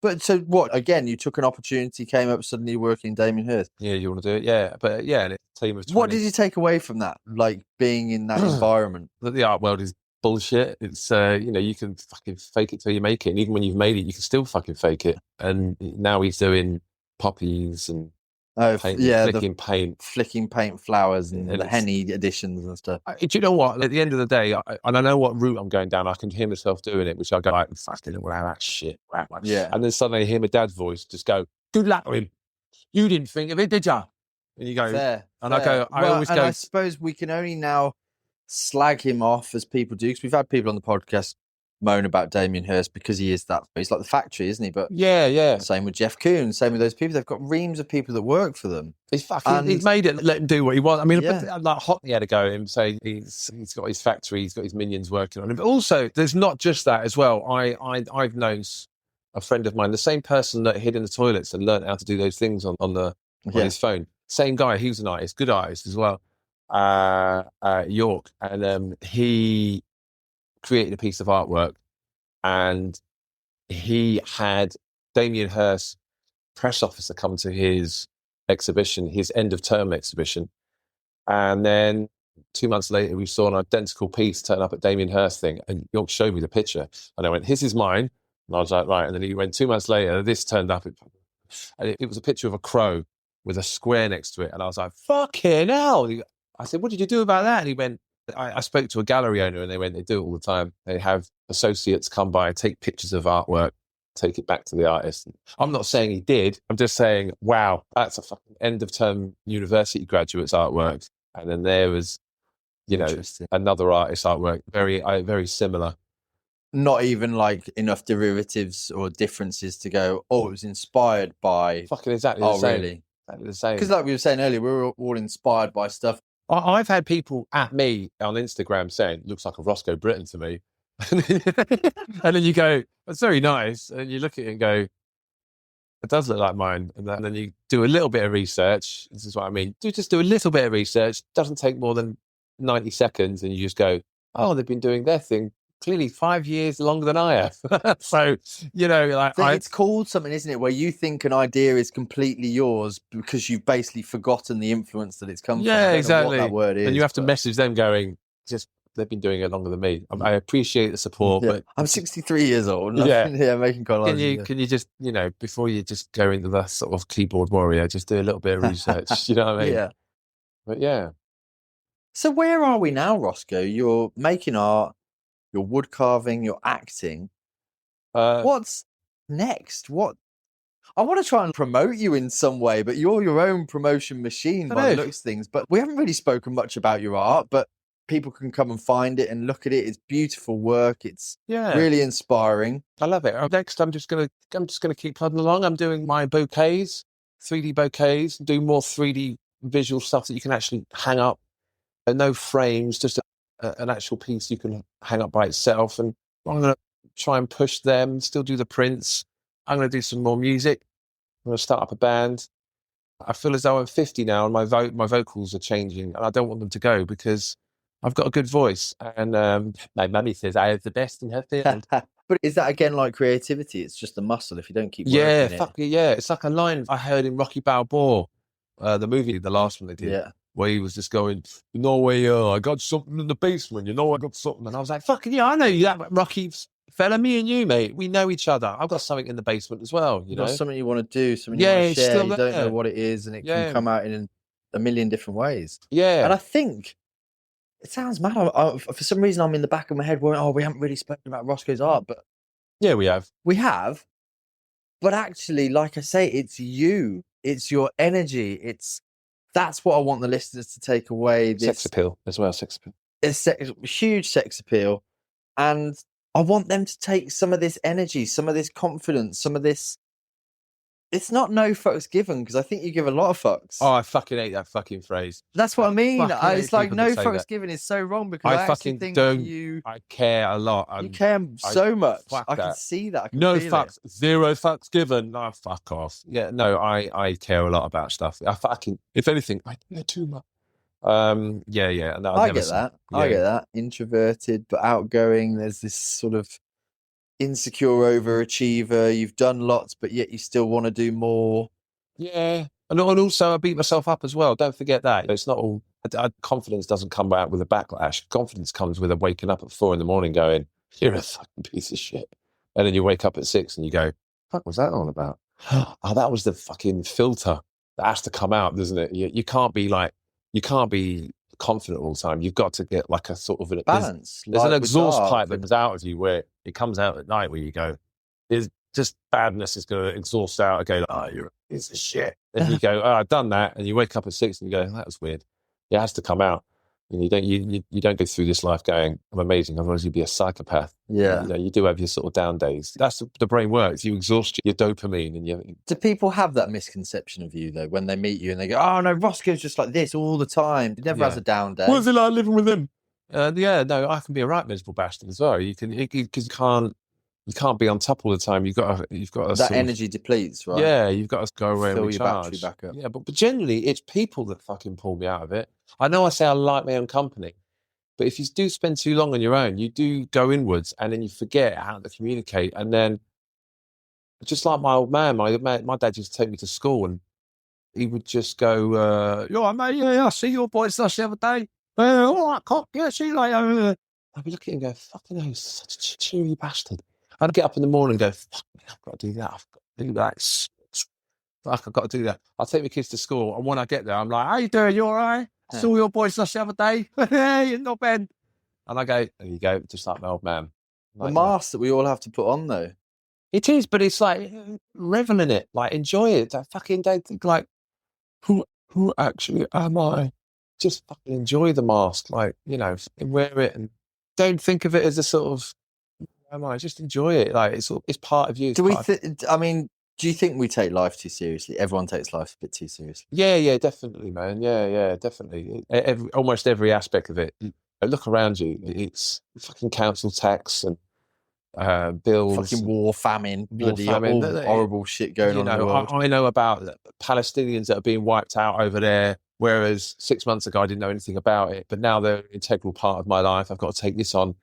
Speaker 1: But so what? Again, you took an opportunity, came up, suddenly working in Damien Hirst.
Speaker 2: Yeah, you want to do it? Yeah, but yeah, and it's a team of 20.
Speaker 1: What did you take away from that? Like being in that environment?
Speaker 2: That the art world is bullshit. It's you can fucking fake it till you make it, and even when you've made it, you can still fucking fake it. And now he's doing poppies and flicking paint.
Speaker 1: Flicking paint flowers and
Speaker 2: And
Speaker 1: the Henny editions and stuff.
Speaker 2: Do you know what? At the end of the day, and I know what route I'm going down. I can hear myself doing it, which I go like, "Fucking wow, that shit." Wow.
Speaker 1: Yeah.
Speaker 2: And then suddenly I hear my dad's voice just go, "Good luck to him. You didn't think of it, did you?" And you go,
Speaker 1: fair.
Speaker 2: I
Speaker 1: suppose we can only now slag him off as people do, because we've had people on the podcast moan about Damien Hirst because he's like the factory, isn't he? But
Speaker 2: yeah.
Speaker 1: Same with Jeff Koons, same with those people. They've got reams of people that work for them.
Speaker 2: He's made it. Let him do what he wants. I mean, like Hockney had to go and say he's got his factory, he's got his minions working on him. But also, there's not just that as well. I've known a friend of mine, the same person that hid in the toilets and learned how to do those things on his phone. Same guy. He was an artist, good artist as well. York, and he created a piece of artwork, and he had Damien Hirst press officer come to his exhibition, his end of term exhibition, and then 2 months later we saw an identical piece turn up at Damien Hirst thing, and York showed me the picture, and I went, "His is mine," and I was like, "Right," and then he went 2 months later, this turned up, and it was a picture of a crow with a square next to it, and I was like, "Fucking hell!" I said, "What did you do about that?" And he went, I spoke to a gallery owner, and they went, "They do it all the time. They have associates come by, take pictures of artwork, take it back to the artist." I'm not saying he did. I'm just saying, wow, that's a fucking end of term university graduate's artwork. And then there was, another artist's artwork, very similar.
Speaker 1: Not even like enough derivatives or differences to go, "Oh, it was inspired by."
Speaker 2: Fucking exactly the same.
Speaker 1: Really?
Speaker 2: Exactly the same.
Speaker 1: Because like we were saying earlier, we were all inspired by stuff.
Speaker 2: I've had people at me on Instagram saying, "Looks like a Rosco Brittin to me." And then you go, "That's very nice." And you look at it and go, "It does look like mine." And then you do a little bit of research. This is what I mean. Just do a little bit of research. Doesn't take more than 90 seconds. And you just go, "Oh, they've been doing their thing clearly 5 years longer than I have." So, it's called something, isn't it? Where you think an idea is completely yours because you've basically forgotten the influence that it's come from. Yeah, exactly.
Speaker 1: What that word is,
Speaker 2: and you have to message them going, they've been doing it longer than me. I appreciate the support, but
Speaker 1: I'm 63 years old. Making collages.
Speaker 2: Can you just, before you just go into the sort of keyboard warrior, just do a little bit of research. You know what I mean?
Speaker 1: Yeah.
Speaker 2: But yeah.
Speaker 1: So where are we now, Rosco? You're making art, you're wood carving, you're acting. What's next? I want to try and promote you in some way, but you're your own promotion machine by the looks of things. But we haven't really spoken much about your art, but people can come and find it and look at it. It's beautiful work. It's really inspiring.
Speaker 2: I love it. Next, I'm just gonna keep plodding along. I'm doing my bouquets, 3D bouquets, do more 3D visual stuff that you can actually hang up. No frames, just an actual piece you can hang up by itself. And I'm going to try and push them, still do the prints. I'm going to do some more music. I'm going to start up a band. I feel as though I'm 50 now and my vocals are changing, and I don't want them to go because I've got a good voice. And my mummy says I have the best in her field.
Speaker 1: But is that again like creativity? It's just a muscle if you don't keep working it.
Speaker 2: Yeah. It's like a line I heard in Rocky Balboa, the movie, the last one they did.
Speaker 1: Yeah.
Speaker 2: Where he was just going, I got something in the basement, I got something. And I was like, fucking yeah, I know you, that Rocky fella, me and you, mate. We know each other. I've got something in the basement as well, you know?
Speaker 1: Something you want to do, something you want to share. You don't know what it is, and it can come out in a million different ways.
Speaker 2: Yeah.
Speaker 1: And I think, it sounds mad. For some reason, I'm in the back of my head going, we haven't really spoken about Roscoe's art. But
Speaker 2: yeah, we have.
Speaker 1: We have. But actually, like I say, it's you. It's your energy. That's what I want the listeners to take away.
Speaker 2: Sex appeal as well, sex appeal.
Speaker 1: It's huge sex appeal. And I want them to take some of this energy, some of this confidence, some of this... It's not no fucks given, because I think you give a lot of fucks.
Speaker 2: Oh, I fucking hate that fucking phrase.
Speaker 1: That's what I mean. It's like no fucks given is so wrong, because I fucking think
Speaker 2: I care a lot.
Speaker 1: You care so much. I can see that.
Speaker 2: No fucks, zero fucks given. No, fuck off. Yeah, no, I care a lot about stuff. If anything, I care too much. Yeah. No,
Speaker 1: I get that. Yeah. I get that. Introverted but outgoing. There's this sort of insecure overachiever. You've done lots, but yet you still want to do more.
Speaker 2: Yeah, and also I beat myself up as well. Don't forget that. It's not all confidence doesn't come out with a backlash. Confidence comes with a waking up at 4 a.m. going, "You're a fucking piece of shit," and then you wake up at 6 and you go, "Fuck, was that all about?" Oh, that was the fucking filter. that has to come out, doesn't it? You can't be confident all the time. You've got to get like a sort of
Speaker 1: balance.
Speaker 2: There's an
Speaker 1: like with
Speaker 2: exhaust
Speaker 1: dark
Speaker 2: pipe that comes out of you where it comes out at night where you go, there's just badness is going to exhaust out and go, like, oh, you're a piece of shit. And you go, oh, I've done that. And you wake up at 6 and you go, that was weird. It has to come out. And you don't go through this life going, I'm amazing, otherwise you'd be a psychopath.
Speaker 1: Yeah.
Speaker 2: You know, you do have your sort of down days. That's the brain works. You exhaust your dopamine and you.
Speaker 1: Do people have that misconception of you though when they meet you and they go, oh no, Roscoe's just like this all the time. He never has a down day.
Speaker 2: What's it like living with him? Yeah, no, I can be a right miserable bastard as well. You can't be on top all the time. You've got to
Speaker 1: that energy depletes, right?
Speaker 2: Yeah, you've got to go away and
Speaker 1: fill
Speaker 2: recharge.
Speaker 1: your battery back up.
Speaker 2: Yeah, but generally it's people that fucking pull me out of it. I know I say I like my own company, but if you do spend too long on your own, you do go inwards and then you forget how to communicate. And then, just like my old man, my dad used to take me to school and he would just go, "Yo, mate, yeah, I see your boys the other day. All right, cock, yeah, see you later." I'd be looking at him and go, "Fucking hell, he's such a cheery bastard." I'd get up in the morning and go, "Fuck me, I've got to do that. I've got to do that. Fuck, I've got to do that." I'll take my kids to school, and when I get there, I'm like, "How you doing? You all right? I saw your boys the other day. Hey, not bad." And I go, "There you go," just like my old man.
Speaker 1: The mask that we all have to put on, though.
Speaker 2: It is, but it's like revel in it, like enjoy it. That fucking don't think like, who actually am I? Just fucking enjoy the mask, like, you know, wear it and don't think of it as a sort of, am I? Just enjoy it, like it's part of you.
Speaker 1: Do you think we take life too seriously? Everyone takes life a bit too seriously.
Speaker 2: Yeah, definitely, man. Yeah, definitely. Almost every aspect of it. Look around you. It's fucking council tax and bills,
Speaker 1: fucking war, famine, bloody horrible shit going on in the world.
Speaker 2: I know about Palestinians that are being wiped out over there, whereas 6 months ago I didn't know anything about it, but now they're an integral part of my life. I've got to take this on.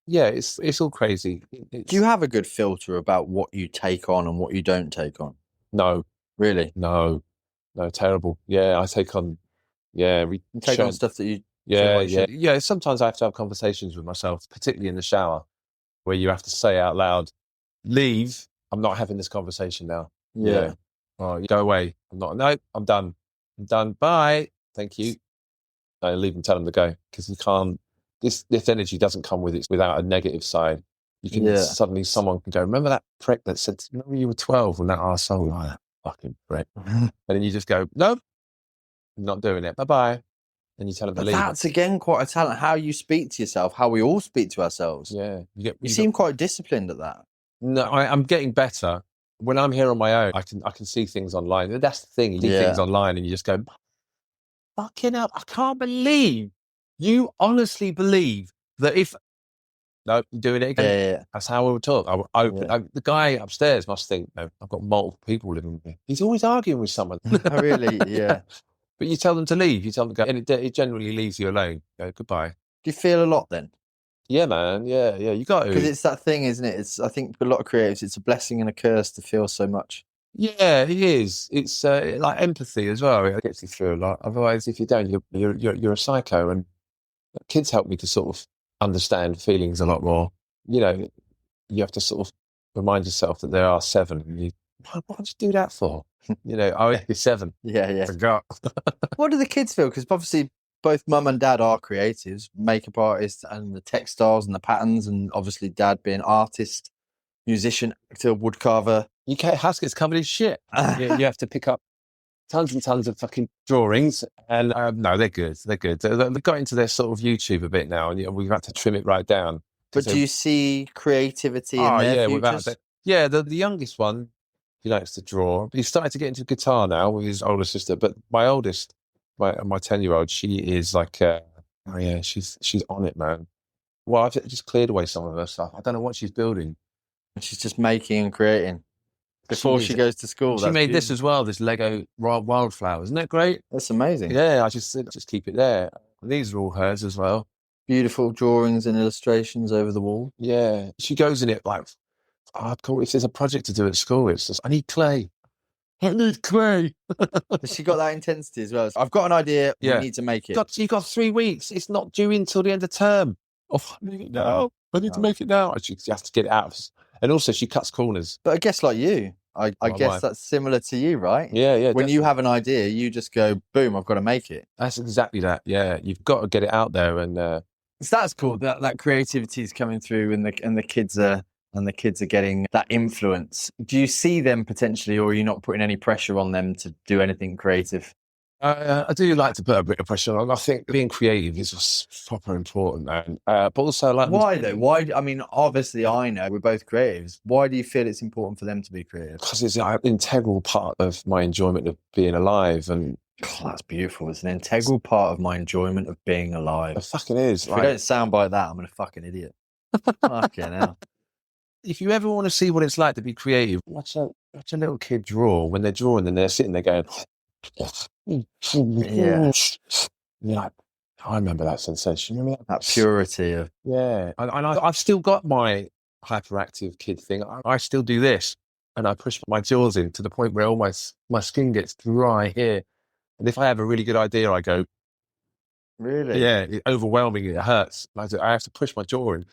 Speaker 2: Yeah, it's all crazy.
Speaker 1: Do you have a good filter about what you take on and what you don't take on?
Speaker 2: No.
Speaker 1: Really?
Speaker 2: No, terrible. Yeah, I take on. Yeah,
Speaker 1: you take on stuff that you.
Speaker 2: Yeah. Sometimes I have to have conversations with myself, particularly in the shower, where you have to say out loud, "Leave. I'm not having this conversation now."
Speaker 1: Yeah.
Speaker 2: Oh, you go away. I'm not. No, I'm done. Bye. Thank you. I leave and tell them to go because you can't. This energy doesn't come without a negative side. You can suddenly someone can go, "Remember that prick that said, remember you were 12 and that arsehole, oh, that fucking prick." And then you just go, "Nope, I'm not doing it. Bye-bye." And you tell them to leave.
Speaker 1: That's again quite a talent. How you speak to yourself, how we all speak to ourselves.
Speaker 2: Yeah.
Speaker 1: You seem quite disciplined at that.
Speaker 2: No, I'm getting better. When I'm here on my own, I can see things online. That's the thing. You see things online and you just go, "Fucking hell, I can't believe you honestly believe that if..." No, you're doing it again.
Speaker 1: Yeah.
Speaker 2: That's how we would talk. The guy upstairs must think, no, I've got multiple people living with me. He's always arguing with someone.
Speaker 1: Really? Yeah.
Speaker 2: But you tell them to leave. You tell them to go. And it generally leaves you alone. Go, goodbye.
Speaker 1: Do you feel a lot then?
Speaker 2: Yeah, man. Yeah. You got to.
Speaker 1: Because it's that thing, isn't it? I think for a lot of creatives, it's a blessing and a curse to feel so much.
Speaker 2: Yeah, it is. It's like empathy as well. It gets you through a lot. Otherwise, if you don't, you're a psycho. And kids help me to sort of understand feelings a lot more. You know, you have to sort of remind yourself that there are 7. And what did you do that for? You know, you're 7.
Speaker 1: Yeah.
Speaker 2: Forgot.
Speaker 1: What do the kids feel? Because obviously both mum and dad are creatives, makeup artists, and the textiles and the patterns, and obviously dad being artist, musician, actor, woodcarver.
Speaker 2: House gets covered in shit. You have to pick up tons and tons of fucking drawings, and no, they're good. They've got into their sort of YouTube a bit now, and we've had to trim it right down.
Speaker 1: But do you see creativity in their futures?
Speaker 2: The youngest one, he likes to draw. He's started to get into guitar now with his older sister. But my oldest, my 10-year-old, she is like, she's on it, man. Well, I've just cleared away some of her stuff. I don't know what she's building.
Speaker 1: She's just making and creating before she goes to school.
Speaker 2: She made this as well, this Lego wildflower. Isn't that great?
Speaker 1: That's amazing.
Speaker 2: Yeah, I just keep it there. These are all hers as well.
Speaker 1: Beautiful drawings and illustrations over the wall.
Speaker 2: Yeah, she goes in it like, if there's a project to do at school, it's just, I need clay.
Speaker 1: She got that intensity as well. I've got an idea. We need to make it.
Speaker 2: You've got 3 weeks. It's not due until the end of term. Oh, I need to make it now. She has to get it out. And also, she cuts corners.
Speaker 1: But I guess like you. I
Speaker 2: My
Speaker 1: guess
Speaker 2: wife.
Speaker 1: that's similar to you, right?
Speaker 2: Yeah, yeah.
Speaker 1: When you
Speaker 2: definitely.
Speaker 1: have an idea, you just go, boom, I've got to make it.
Speaker 2: That's exactly that. Yeah, you've got to get it out there, and
Speaker 1: So that's cool. That creativity is coming through, and the kids are getting that influence. Do you see them potentially, or are you not putting any pressure on them to do anything creative?
Speaker 2: I do like to put a bit of pressure on. I think being creative is just proper important, man. But also, like,
Speaker 1: Why though? Why? I mean, obviously, I know we're both creatives. Why do you feel it's important for them to be creative?
Speaker 2: because it's an integral part of my enjoyment of being alive, and
Speaker 1: Oh, that's beautiful. It's an integral part of my enjoyment of being alive.
Speaker 2: it fucking is.
Speaker 1: If we don't sound like that, I'm a fucking idiot. Fucking hell.
Speaker 2: If you ever want to see what it's like to be creative, watch a little kid draw. When they're drawing, and they're sitting there going,
Speaker 1: Yeah.
Speaker 2: You're like, I remember that sensation. Remember
Speaker 1: That purity of
Speaker 2: Yeah, and I've still got my hyperactive kid thing. I still do this, and I push my jaws in to the point where almost my skin gets dry here. And if I have a really good idea, I go,
Speaker 1: really.
Speaker 2: yeah, overwhelming. It hurts. I have to push my jaw in,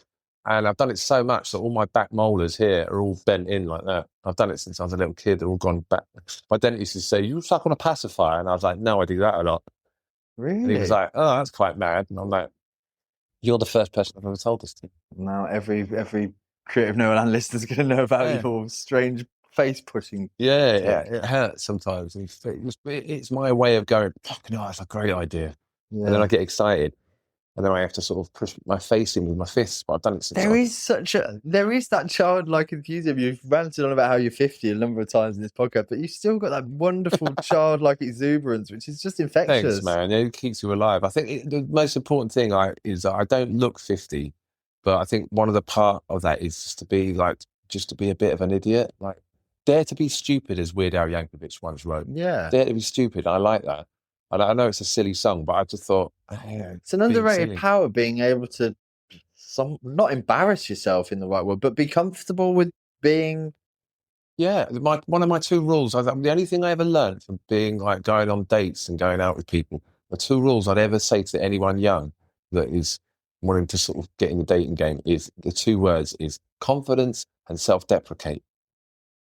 Speaker 2: and I've done it so much that all my back molars here are all bent in like that. I've done it since I was a little kid. They're all gone back. My dentist used to say, "You suck on a pacifier," and I was like, "No, I do that a lot."
Speaker 1: Really?
Speaker 2: And he was like, "Oh, that's quite mad." And I'm like, "You're the first person I've ever told this to."
Speaker 1: Now every creative Nolan listener's going to know about your strange face pushing.
Speaker 2: Yeah, it hurts sometimes. It's my way of going, fucking hell, that's a great idea.
Speaker 1: Yeah.
Speaker 2: And then I get excited. And then I have to sort of push my face in with my fists. But I've done it since
Speaker 1: there is that childlike enthusiasm. You've ranted on about how you're 50 a number of times in this podcast, but you've still got that wonderful childlike exuberance, which is just infectious.
Speaker 2: Thanks, man. It keeps you alive. I think the most important thing is that I don't look 50, but I think one of the part of that is just to be a bit of an idiot. Like, dare to be stupid, as Weird Al Yankovic once wrote.
Speaker 1: Yeah.
Speaker 2: Dare to be stupid. I like that. I know it's a silly song, but I just thought,
Speaker 1: it's an underrated power, being able to not embarrass yourself in the right word, but be comfortable with being.
Speaker 2: Yeah, one of my two rules. The only thing I ever learned from being like going on dates and going out with people, the two rules I'd ever say to anyone young that is wanting to sort of get in the dating game is the two words is confidence and self-deprecate.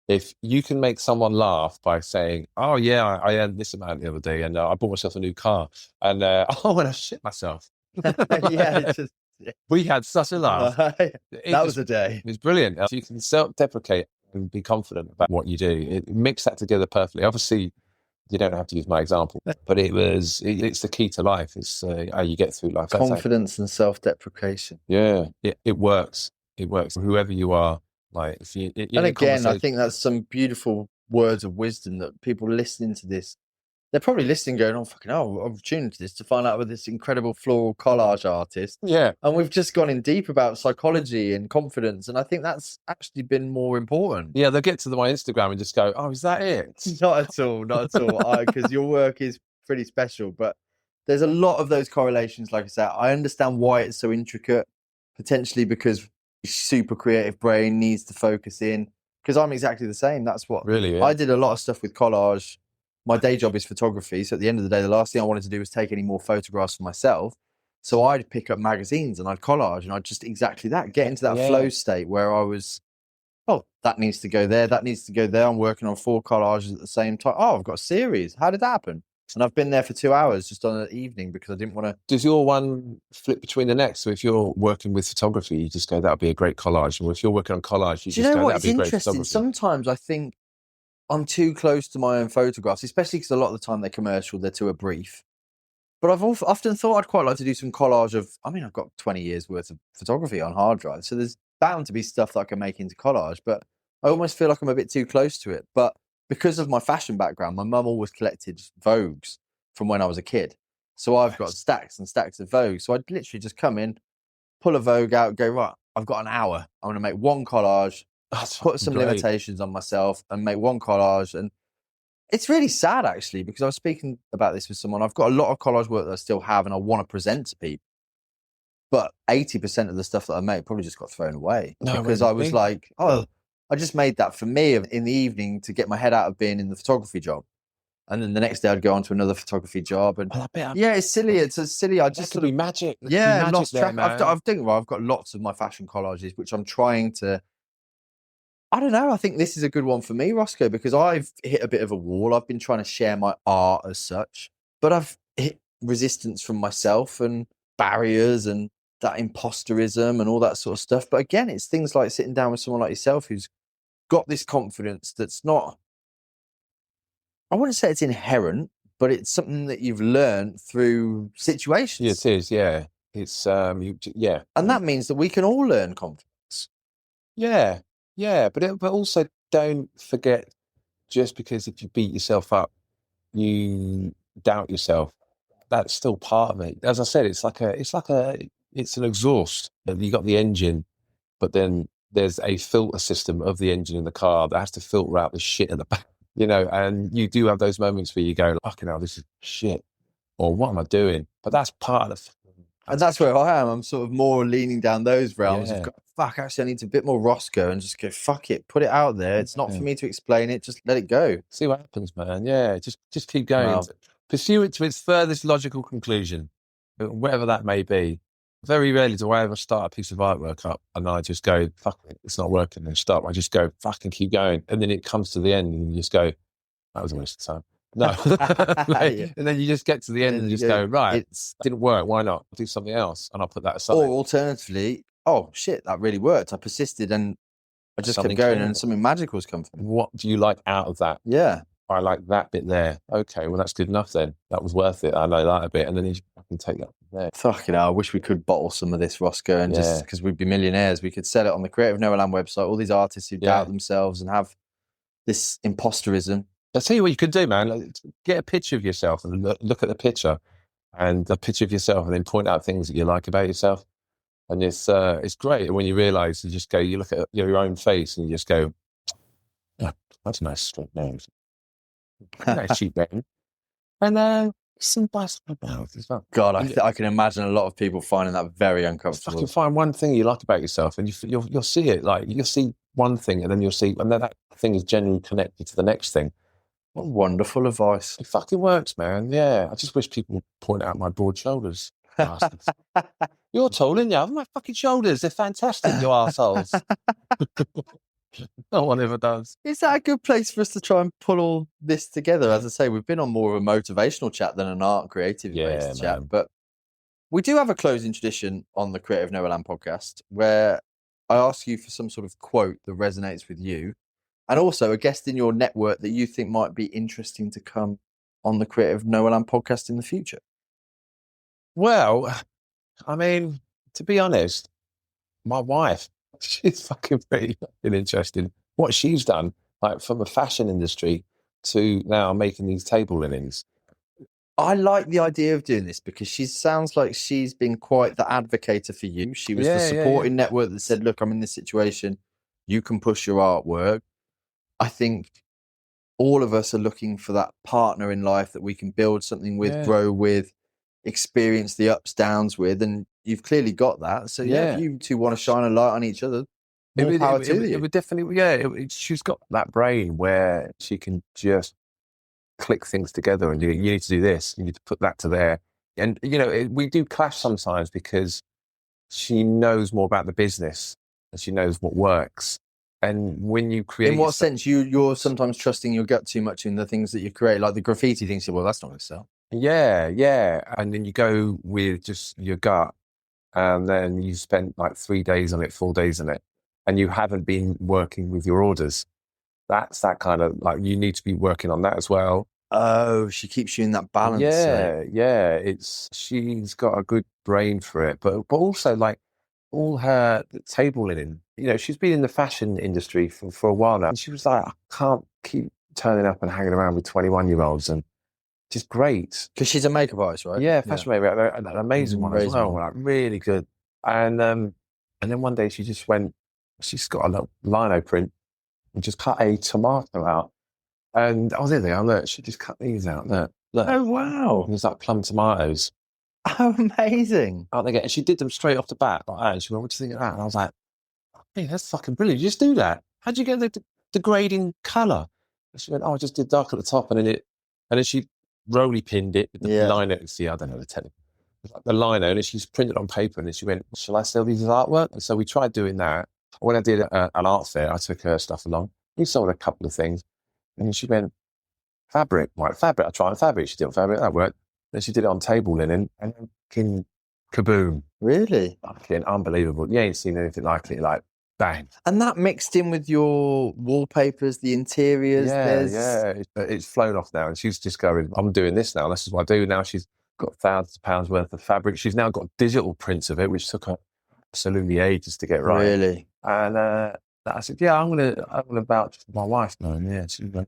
Speaker 2: If you can make someone laugh by saying, "Oh yeah, I earned this amount the other day, and I bought myself a new car, and oh, when I shit myself."
Speaker 1: Yeah,
Speaker 2: we had such a laugh.
Speaker 1: That was a day.
Speaker 2: It's brilliant. If you can self-deprecate and be confident about what you do, it mix that together perfectly. Obviously, you don't have to use my example, but it's the key to life. It's how you get through life.
Speaker 1: Confidence and self-deprecation.
Speaker 2: Yeah, it works. It works. Whoever you are. Like, if you,
Speaker 1: and again, I think that's some beautiful words of wisdom that people listening to this, they're probably listening going, "Oh, fucking hell, I'm tuned to this to find out about this incredible floral collage artist."
Speaker 2: Yeah.
Speaker 1: And we've just gone in deep about psychology and confidence. And I think that's actually been more important.
Speaker 2: Yeah, they'll get to my Instagram and just go, "Oh, is that it?"
Speaker 1: Not at all. Not at all. Because your work is pretty special. But there's a lot of those correlations. Like I said, I understand why it's so intricate, potentially because super creative brain needs to focus in, because I'm exactly the same. That's what I did a lot of stuff with collage. My day job is photography, so at the end of the day, the last thing I wanted to do was take any more photographs for myself. So I'd pick up magazines and I'd collage, and I'd just exactly that, get into that flow state where I was, oh, that needs to go there, that needs to go there. I'm working on 4 collages at the same time. Oh, I've got a series. How did that happen? And I've been there for 2 hours just on an evening because I didn't want to.
Speaker 2: Does your one flip between the next? So if you're working with photography, you just go, that would be a great collage. And if you're working on collage, you just go, that would be a great photography.
Speaker 1: Sometimes I think I'm too close to my own photographs, especially because a lot of the time they're commercial, they're too brief. But I've often thought I'd quite like to do some collage of, I've got 20 years worth of photography on hard drive. So there's bound to be stuff that I can make into collage, but I almost feel like I'm a bit too close to it. But because of my fashion background, my mum always collected Vogues from when I was a kid. So I've got stacks and stacks of Vogue. So I'd literally just come in, pull a Vogue out, go, right, I've got an hour. I'm going to make one collage, put some limitations on myself and make one collage. And it's really sad, actually, because I was speaking about this with someone. I've got a lot of collage work that I still have and I want to present to people. But 80% of the stuff that I made probably just got thrown away because I was like, oh, I just made that for me in the evening to get my head out of being in the photography job. And then the next day I'd go on to another photography job. And it's silly. It's silly. I just
Speaker 2: sort of magic.
Speaker 1: Yeah, lost track. I've got lots of my fashion collages, which I'm trying to I don't know. I think this is a good one for me, Roscoe, because I've hit a bit of a wall. I've been trying to share my art as such, but I've hit resistance from myself and barriers and that imposterism and all that sort of stuff. But again, it's things like sitting down with someone like yourself who's got this confidence that's not, I wouldn't say it's inherent, but it's something that you've learned through situations.
Speaker 2: Yeah, it is. Yeah, it's yeah,
Speaker 1: and that means that we can all learn confidence.
Speaker 2: Yeah, but also don't forget, just because if you beat yourself up, you doubt yourself. That's still part of it. As I said, it's an exhaust. You got the engine, but then there's a filter system of the engine in the car that has to filter out the shit at the back. And you do have those moments where you go, "Fucking hell, this is shit," or "What am I doing?" But that's part of the.
Speaker 1: And that's where I am. I'm sort of more leaning down those realms.
Speaker 2: Yeah.
Speaker 1: Fuck, actually, I need a bit more Roscoe and just go, fuck it, put it out there. It's not for me to explain it. Just let it go.
Speaker 2: See what happens, man. Yeah, just keep going.
Speaker 1: Wow.
Speaker 2: Pursue it to its furthest logical conclusion, whatever that may be. Very rarely do I ever start a piece of artwork up and I just go, fuck it, it's not working, and stop. I just go, fucking keep going. And then it comes to the end and you just go, that was a waste of time. No.
Speaker 1: Yeah.
Speaker 2: And then you just get to the end and you just go, right, it didn't work. Why not? I'll do something else. And I'll put that aside.
Speaker 1: Or alternatively, oh shit, that really worked. I persisted and I just kept going and something magical has come from it.
Speaker 2: What do you like out of that?
Speaker 1: Yeah.
Speaker 2: I like that bit there. Okay, well, that's good enough then. That was worth it. I know that a bit. And then you can take that from there.
Speaker 1: Fucking hell, I wish we could bottle some of this, Roscoe, and just because we'd be millionaires, we could sell it on the Creative No Land website. All these artists who doubt themselves and have this imposterism.
Speaker 2: I'll tell you what you could do, man. Get a picture of yourself and look at the picture and a picture of yourself and then point out things that you like about yourself. And it's great. And when you realise, you look at your own face and you just go, oh, that's a nice straight nose. Nice cheekbone. And some bicycle mouth as well.
Speaker 1: God, I can imagine a lot of people finding that very uncomfortable.
Speaker 2: Fucking find one thing you like about yourself and you'll see it. Like, you'll see one thing and then you'll see, and then that thing is generally connected to the next thing.
Speaker 1: What wonderful advice.
Speaker 2: It fucking works, man. Yeah. I just wish people would point out my broad shoulders. Bastards. You're tall, aren't you? My fucking shoulders, they're fantastic, you arseholes. No one ever does.
Speaker 1: Is that a good place for us to try and pull all this together? As I say, we've been on more of a motivational chat than an art creative based chat, but we do have a closing tradition on the Creative No Land podcast where I ask you for some sort of quote that resonates with you, and also a guest in your network that you think might be interesting to come on the Creative No Land podcast in the future.
Speaker 2: Well, I mean, to be honest, my wife, she's fucking pretty interesting. What she's done, like from the fashion industry to now making these table linens.
Speaker 1: I like the idea of doing this because she sounds like she's been quite the advocator for you. She was the supporting network that said, look, I'm in this situation. You can push your artwork. I think all of us are looking for that partner in life that we can build something with, grow with, experience the ups, downs with, and you've clearly got that. So if you two want to shine a light on each other, more power to you.
Speaker 2: It would definitely, she's got that brain where she can just click things together and you need to do this, you need to put that to there. And, we do clash sometimes because she knows more about the business and she knows what works. And when you create...
Speaker 1: In what sense? You're sometimes trusting your gut too much in the things that you create, like the graffiti things. Well, that's not going to sell.
Speaker 2: Yeah. And then you go with just your gut and then you spend like 3 days on it, 4 days on it, and you haven't been working with your orders. That's that kind of, like, you need to be working on that as well.
Speaker 1: Oh, she keeps you in that balance.
Speaker 2: Yeah. She's got a good brain for it, but also like all her table linen, she's been in the fashion industry for a while now. And she was like, I can't keep turning up and hanging around with 21-year-olds, and just great.
Speaker 1: Because she's a makeup artist, right?
Speaker 2: Yeah, fashion makeup, an amazing one as well, like really good. And then one day she's got a little lino print and just cut a tomato out. And I was in there, look, she just cut these out. Look.
Speaker 1: Oh, wow.
Speaker 2: And there's like plum tomatoes.
Speaker 1: Oh, amazing.
Speaker 2: And she did them straight off the bat. Like that. And she went, what do you think of that? And I was like, hey, that's fucking brilliant. You just do that. How'd you get the grading colour? And she went, I just did dark at the top. And then she roly pinned it with the lino. See, I don't know the technique. The lino, and she's printed on paper. And then she went, shall I sell these as artwork? And so we tried doing that. When I did an art fair, I took her stuff along. We sold a couple of things. And she went, fabric, right, fabric. I tried on fabric. She did on fabric, that worked. Then she did it on table linen and then fucking kaboom.
Speaker 1: Really?
Speaker 2: Fucking unbelievable. You ain't seen anything like it, like bang.
Speaker 1: And that mixed in with your wallpapers, the interiors.
Speaker 2: Yeah. It's flown off now. And she's just going, I'm doing this now. This is what I do now. She's got thousands of pounds worth of fabric. She's now got digital prints of it, which took her absolutely ages to get right.
Speaker 1: Really?
Speaker 2: And I said, yeah, I'm gonna vouch for my wife now. And yeah, she's like,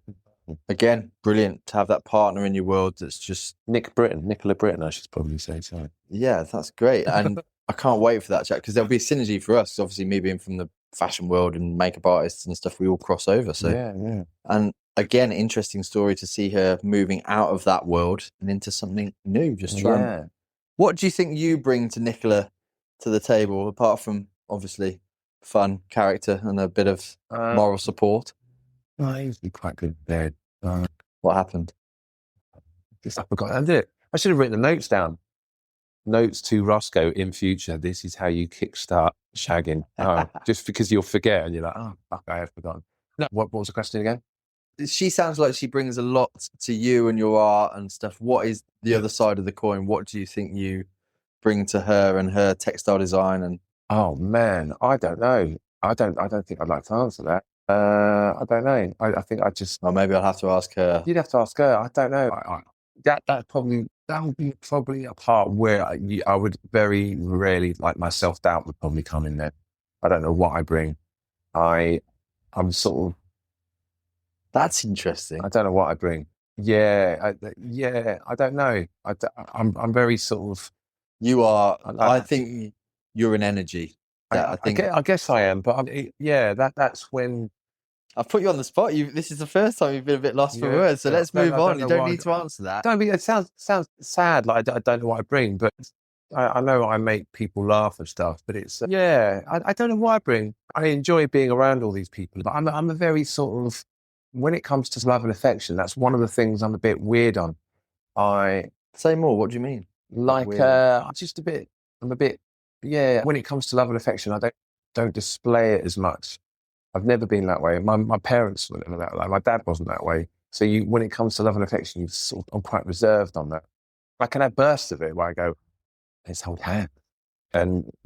Speaker 1: again, brilliant to have that partner in your world that's just
Speaker 2: Nicola Brittin, I should probably say. Sorry.
Speaker 1: Yeah, that's great. And I can't wait for that chat because there'll be a synergy for us. Obviously, me being from the fashion world and makeup artists and stuff, we all cross over. So
Speaker 2: yeah.
Speaker 1: And again, interesting story to see her moving out of that world and into something new. What do you think you bring to Nicola to the table, apart from obviously fun, character, and a bit of moral support?
Speaker 2: I used to be quite good there.
Speaker 1: What happened?
Speaker 2: I forgot. I did it. I should have written the notes down. Notes to Rosco in future. This is how you kickstart shagging. Just because you'll forget and you're like, oh, fuck, I have forgotten. No, what was the question again?
Speaker 1: She sounds like she brings a lot to you and your art and stuff. What is the other side of the coin? What do you think you bring to her and her textile design? And
Speaker 2: oh man, I don't know. I don't think I'd like to answer that. I don't know. I think I just.
Speaker 1: Or maybe I'll have to ask her.
Speaker 2: You'd have to ask her. I don't know. That would be probably a part where I would very rarely, like my self-doubt would probably come in there. I don't know what I bring. I'm sort of.
Speaker 1: That's interesting.
Speaker 2: I don't know what I bring. I don't know. I'm very sort of.
Speaker 1: You are. I think you're an energy.
Speaker 2: I guess I am, but that's when.
Speaker 1: I've put you on the spot. This is the first time you've been a bit lost for words, so let's move on. You don't need to answer that.
Speaker 2: It sounds sad. Like I don't know what I bring, but I know I make people laugh and stuff. But it's I don't know what I bring. I enjoy being around all these people, but I'm a very sort of, when it comes to love and affection, that's one of the things I'm a bit weird on.
Speaker 1: Say more. What do you mean?
Speaker 2: Like I'm a bit when it comes to love and affection, I don't display it as much. I've never been that way. My parents were never that way. My dad wasn't that way. So when it comes to love and affection, I'm quite reserved on that. I can have bursts of it where I go, let's hold hands.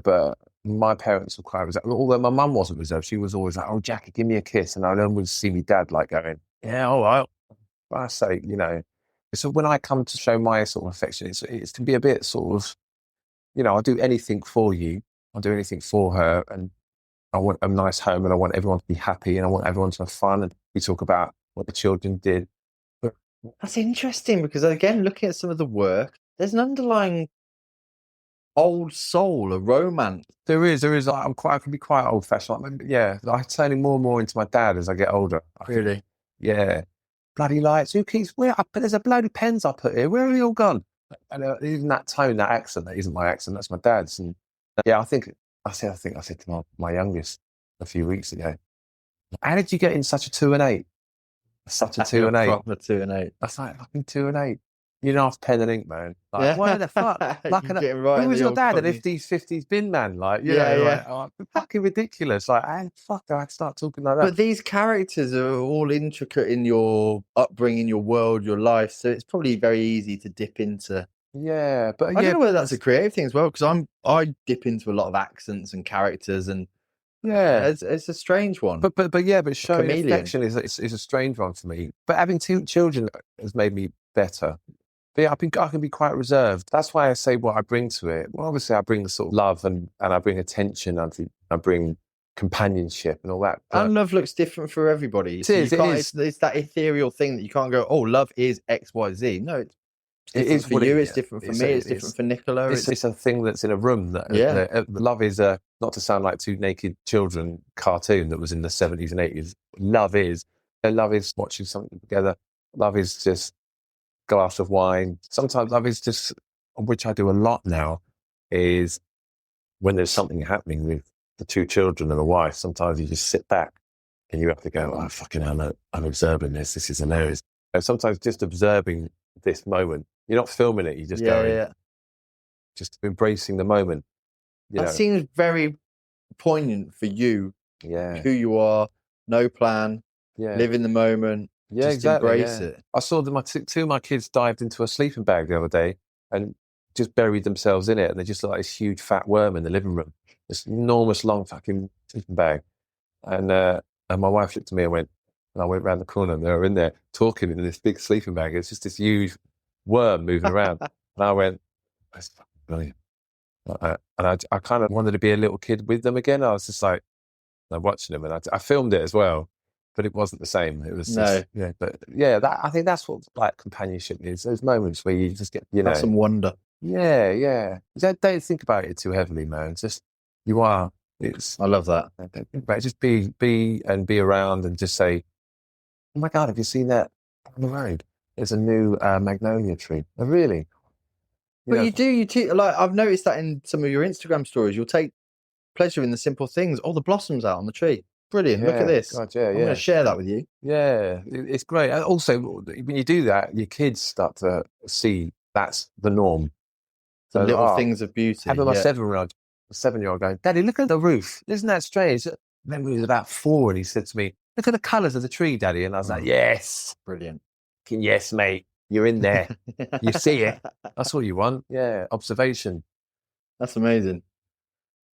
Speaker 2: But my parents were quite reserved. Although my mum wasn't reserved, she was always like, "Oh, Jackie, give me a kiss." And I then would see my dad like going, "Yeah, all right." But I say, So when I come to show my sort of affection, it's to be a bit sort of, I'll do anything for you. I'll do anything for her, and I want a nice home, and I want everyone to be happy, and I want everyone to have fun. And we talk about what the children did. But
Speaker 1: that's interesting because, again, looking at some of the work, there's an underlying old soul, a romance.
Speaker 2: There is. I can be quite old fashioned. I'm turning more and more into my dad as I get older.
Speaker 1: Really?
Speaker 2: Yeah. Bloody lights. Who keeps? There's a load of pens I put here. Where are they all gone? And even that tone, that accent, that isn't my accent. That's my dad's. And I think I said to my youngest a few weeks ago, "How did you get in such a 2 and 8? Such a 2 and 8.
Speaker 1: Proper 2 and 8.
Speaker 2: That's like fucking 2 and 8. You're not pen and ink, man. Like, where the fuck? Like, who was your dad? An 50s bin man? Like, fucking ridiculous. Like, how the fuck do I start talking like that?
Speaker 1: But these characters are all intricate in your upbringing, your world, your life. So it's probably very easy to dip into.
Speaker 2: Yeah, but
Speaker 1: I don't know whether that's a creative thing as well, because I dip into a lot of accents and characters, and it's a strange one.
Speaker 2: But showing affection is a strange one for me. But having 2 children has made me better. But I can be quite reserved. That's why I say what I bring to it. Well, obviously I bring the sort of love and I bring attention. I bring companionship and all that. But
Speaker 1: and love looks different for everybody.
Speaker 2: It is.
Speaker 1: It's that ethereal thing that you can't go, oh, love is X, Y, Z. No, it's different for you. It's different for me. It's different for Nicola.
Speaker 2: It's a thing that's in a room. Love is not to sound like 2 naked children cartoon that was in the 70s and 80s. Love is watching something together. Love is just glass of wine. Sometimes love is just, which I do a lot now, is when there's something happening with the 2 children and a wife. Sometimes you just sit back and you have to go, "Oh, fucking hell, I'm observing this. This is hilarious." And sometimes just observing this moment. You're not filming it. You just just embracing the moment.
Speaker 1: That seems very poignant for you,
Speaker 2: Yeah.
Speaker 1: who you are, no plan,
Speaker 2: Yeah.
Speaker 1: live in the moment,
Speaker 2: Yeah,
Speaker 1: just
Speaker 2: exactly.
Speaker 1: embrace
Speaker 2: Yeah.
Speaker 1: it.
Speaker 2: I saw that two of my kids dived into a sleeping bag the other day and just buried themselves in it, and they just look like this huge fat worm in the living room. This enormous long fucking sleeping bag. And my wife looked at me and I went round the corner and they were in there talking in this big sleeping bag. It's just this huge worm moving around. And I went, that's fucking brilliant. And I kind of wanted to be a little kid with them again. I was just like, I'm watching them, and I filmed it as well, but it wasn't the same. It was just, I think that's what like companionship is. Those moments where you just get,
Speaker 1: Have some wonder.
Speaker 2: Yeah. Don't think about it too heavily, man. It's just you are.
Speaker 1: I love that.
Speaker 2: Don't think about it. Just be around and just say, oh my God, have you seen that on the road? There's a new magnolia tree. Oh, really?
Speaker 1: You do, like I've noticed that in some of your Instagram stories, you'll take pleasure in the simple things. Oh, the blossoms out on the tree. Brilliant. Look at this.
Speaker 2: God,
Speaker 1: I'm going to share that with you.
Speaker 2: Yeah, it's great. And also, when you do that, your kids start to see that's the norm.
Speaker 1: The little things of beauty.
Speaker 2: Having my 7-year-old going, Daddy, look at the roof. Isn't that strange? Then he was about 4 and he said to me, look at the colours of the tree, Daddy. And I was like, yes.
Speaker 1: Brilliant.
Speaker 2: Yes, mate. You're in there. You see it. That's what you want. Yeah, observation.
Speaker 1: That's amazing.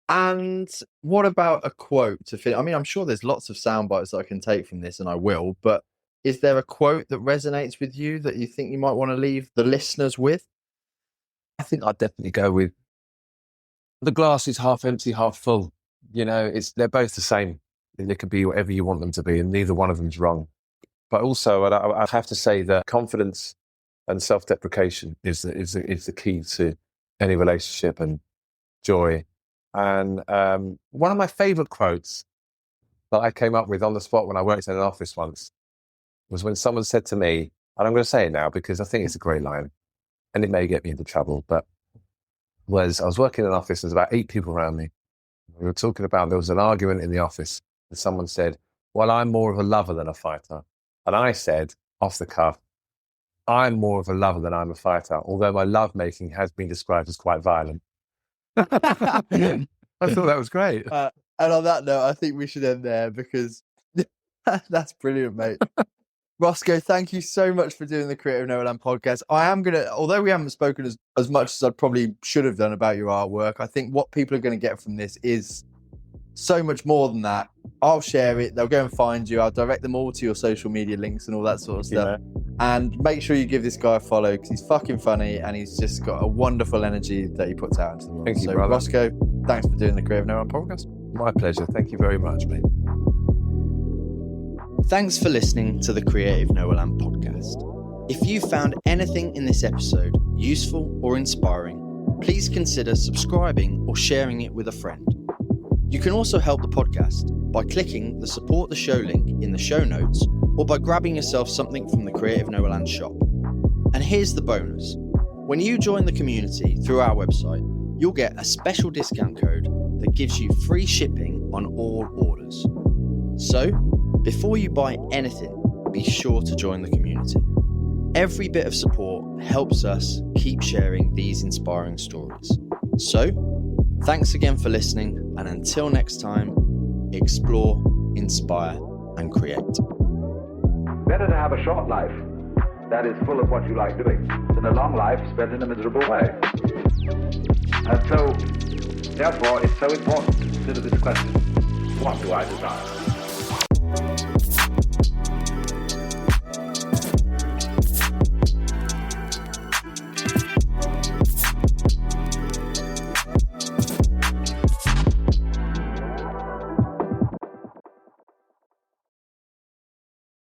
Speaker 1: And what about a quote to finish? I mean, I'm sure there's lots of sound bites that I can take from this, and I will, but is there a quote that resonates with you that you think you might want to leave the listeners with?
Speaker 2: I think I'd definitely go with the glass is half empty, half full. They're both the same. They could be whatever you want them to be, and neither one of them's wrong. But also, I have to say that confidence and self-deprecation is the key to any relationship and joy. And one of my favourite quotes that I came up with on the spot when I worked in an office once was when someone said to me, and I'm going to say it now because I think it's a great line, and it may get me into trouble, but I was working in an office, there's about 8 people around me. We were talking about, there was an argument in the office, and someone said, well, I'm more of a lover than a fighter. And I said, off the cuff, I'm more of a lover than I'm a fighter, although my lovemaking has been described as quite violent. I thought that was great.
Speaker 1: And on that note, I think we should end there because that's brilliant, mate. Rosco, thank you so much for doing the Creative Noland podcast. I am going to, although we haven't spoken as much as I probably should have done about your artwork, I think what people are going to get from this is so much more than that. I'll share it. They'll go and find you. I'll direct them all to your social media links and all that sort of stuff. And make sure you give this guy a follow because he's fucking funny and he's just got a wonderful energy that he puts out into the world.
Speaker 2: Thank you, brother.
Speaker 1: Rosco, thanks for doing the Creative Noland podcast.
Speaker 2: My pleasure. Thank you very much, mate.
Speaker 1: Thanks for listening to the Creative Noland podcast. If you found anything in this episode useful or inspiring, please consider subscribing or sharing it with a friend. You can also help the podcast by clicking the support the show link in the show notes or by grabbing yourself something from the Creative Noland shop. And here's the bonus. When you join the community through our website, you'll get a special discount code that gives you free shipping on all orders. So, before you buy anything, be sure to join the community. Every bit of support helps us keep sharing these inspiring stories. So, thanks again for listening, and until next time, explore, inspire, and create.
Speaker 3: Better to have a short life that is full of what you like doing than a long life spent in a miserable way. And so, therefore, it's so important to consider this question: what do I desire?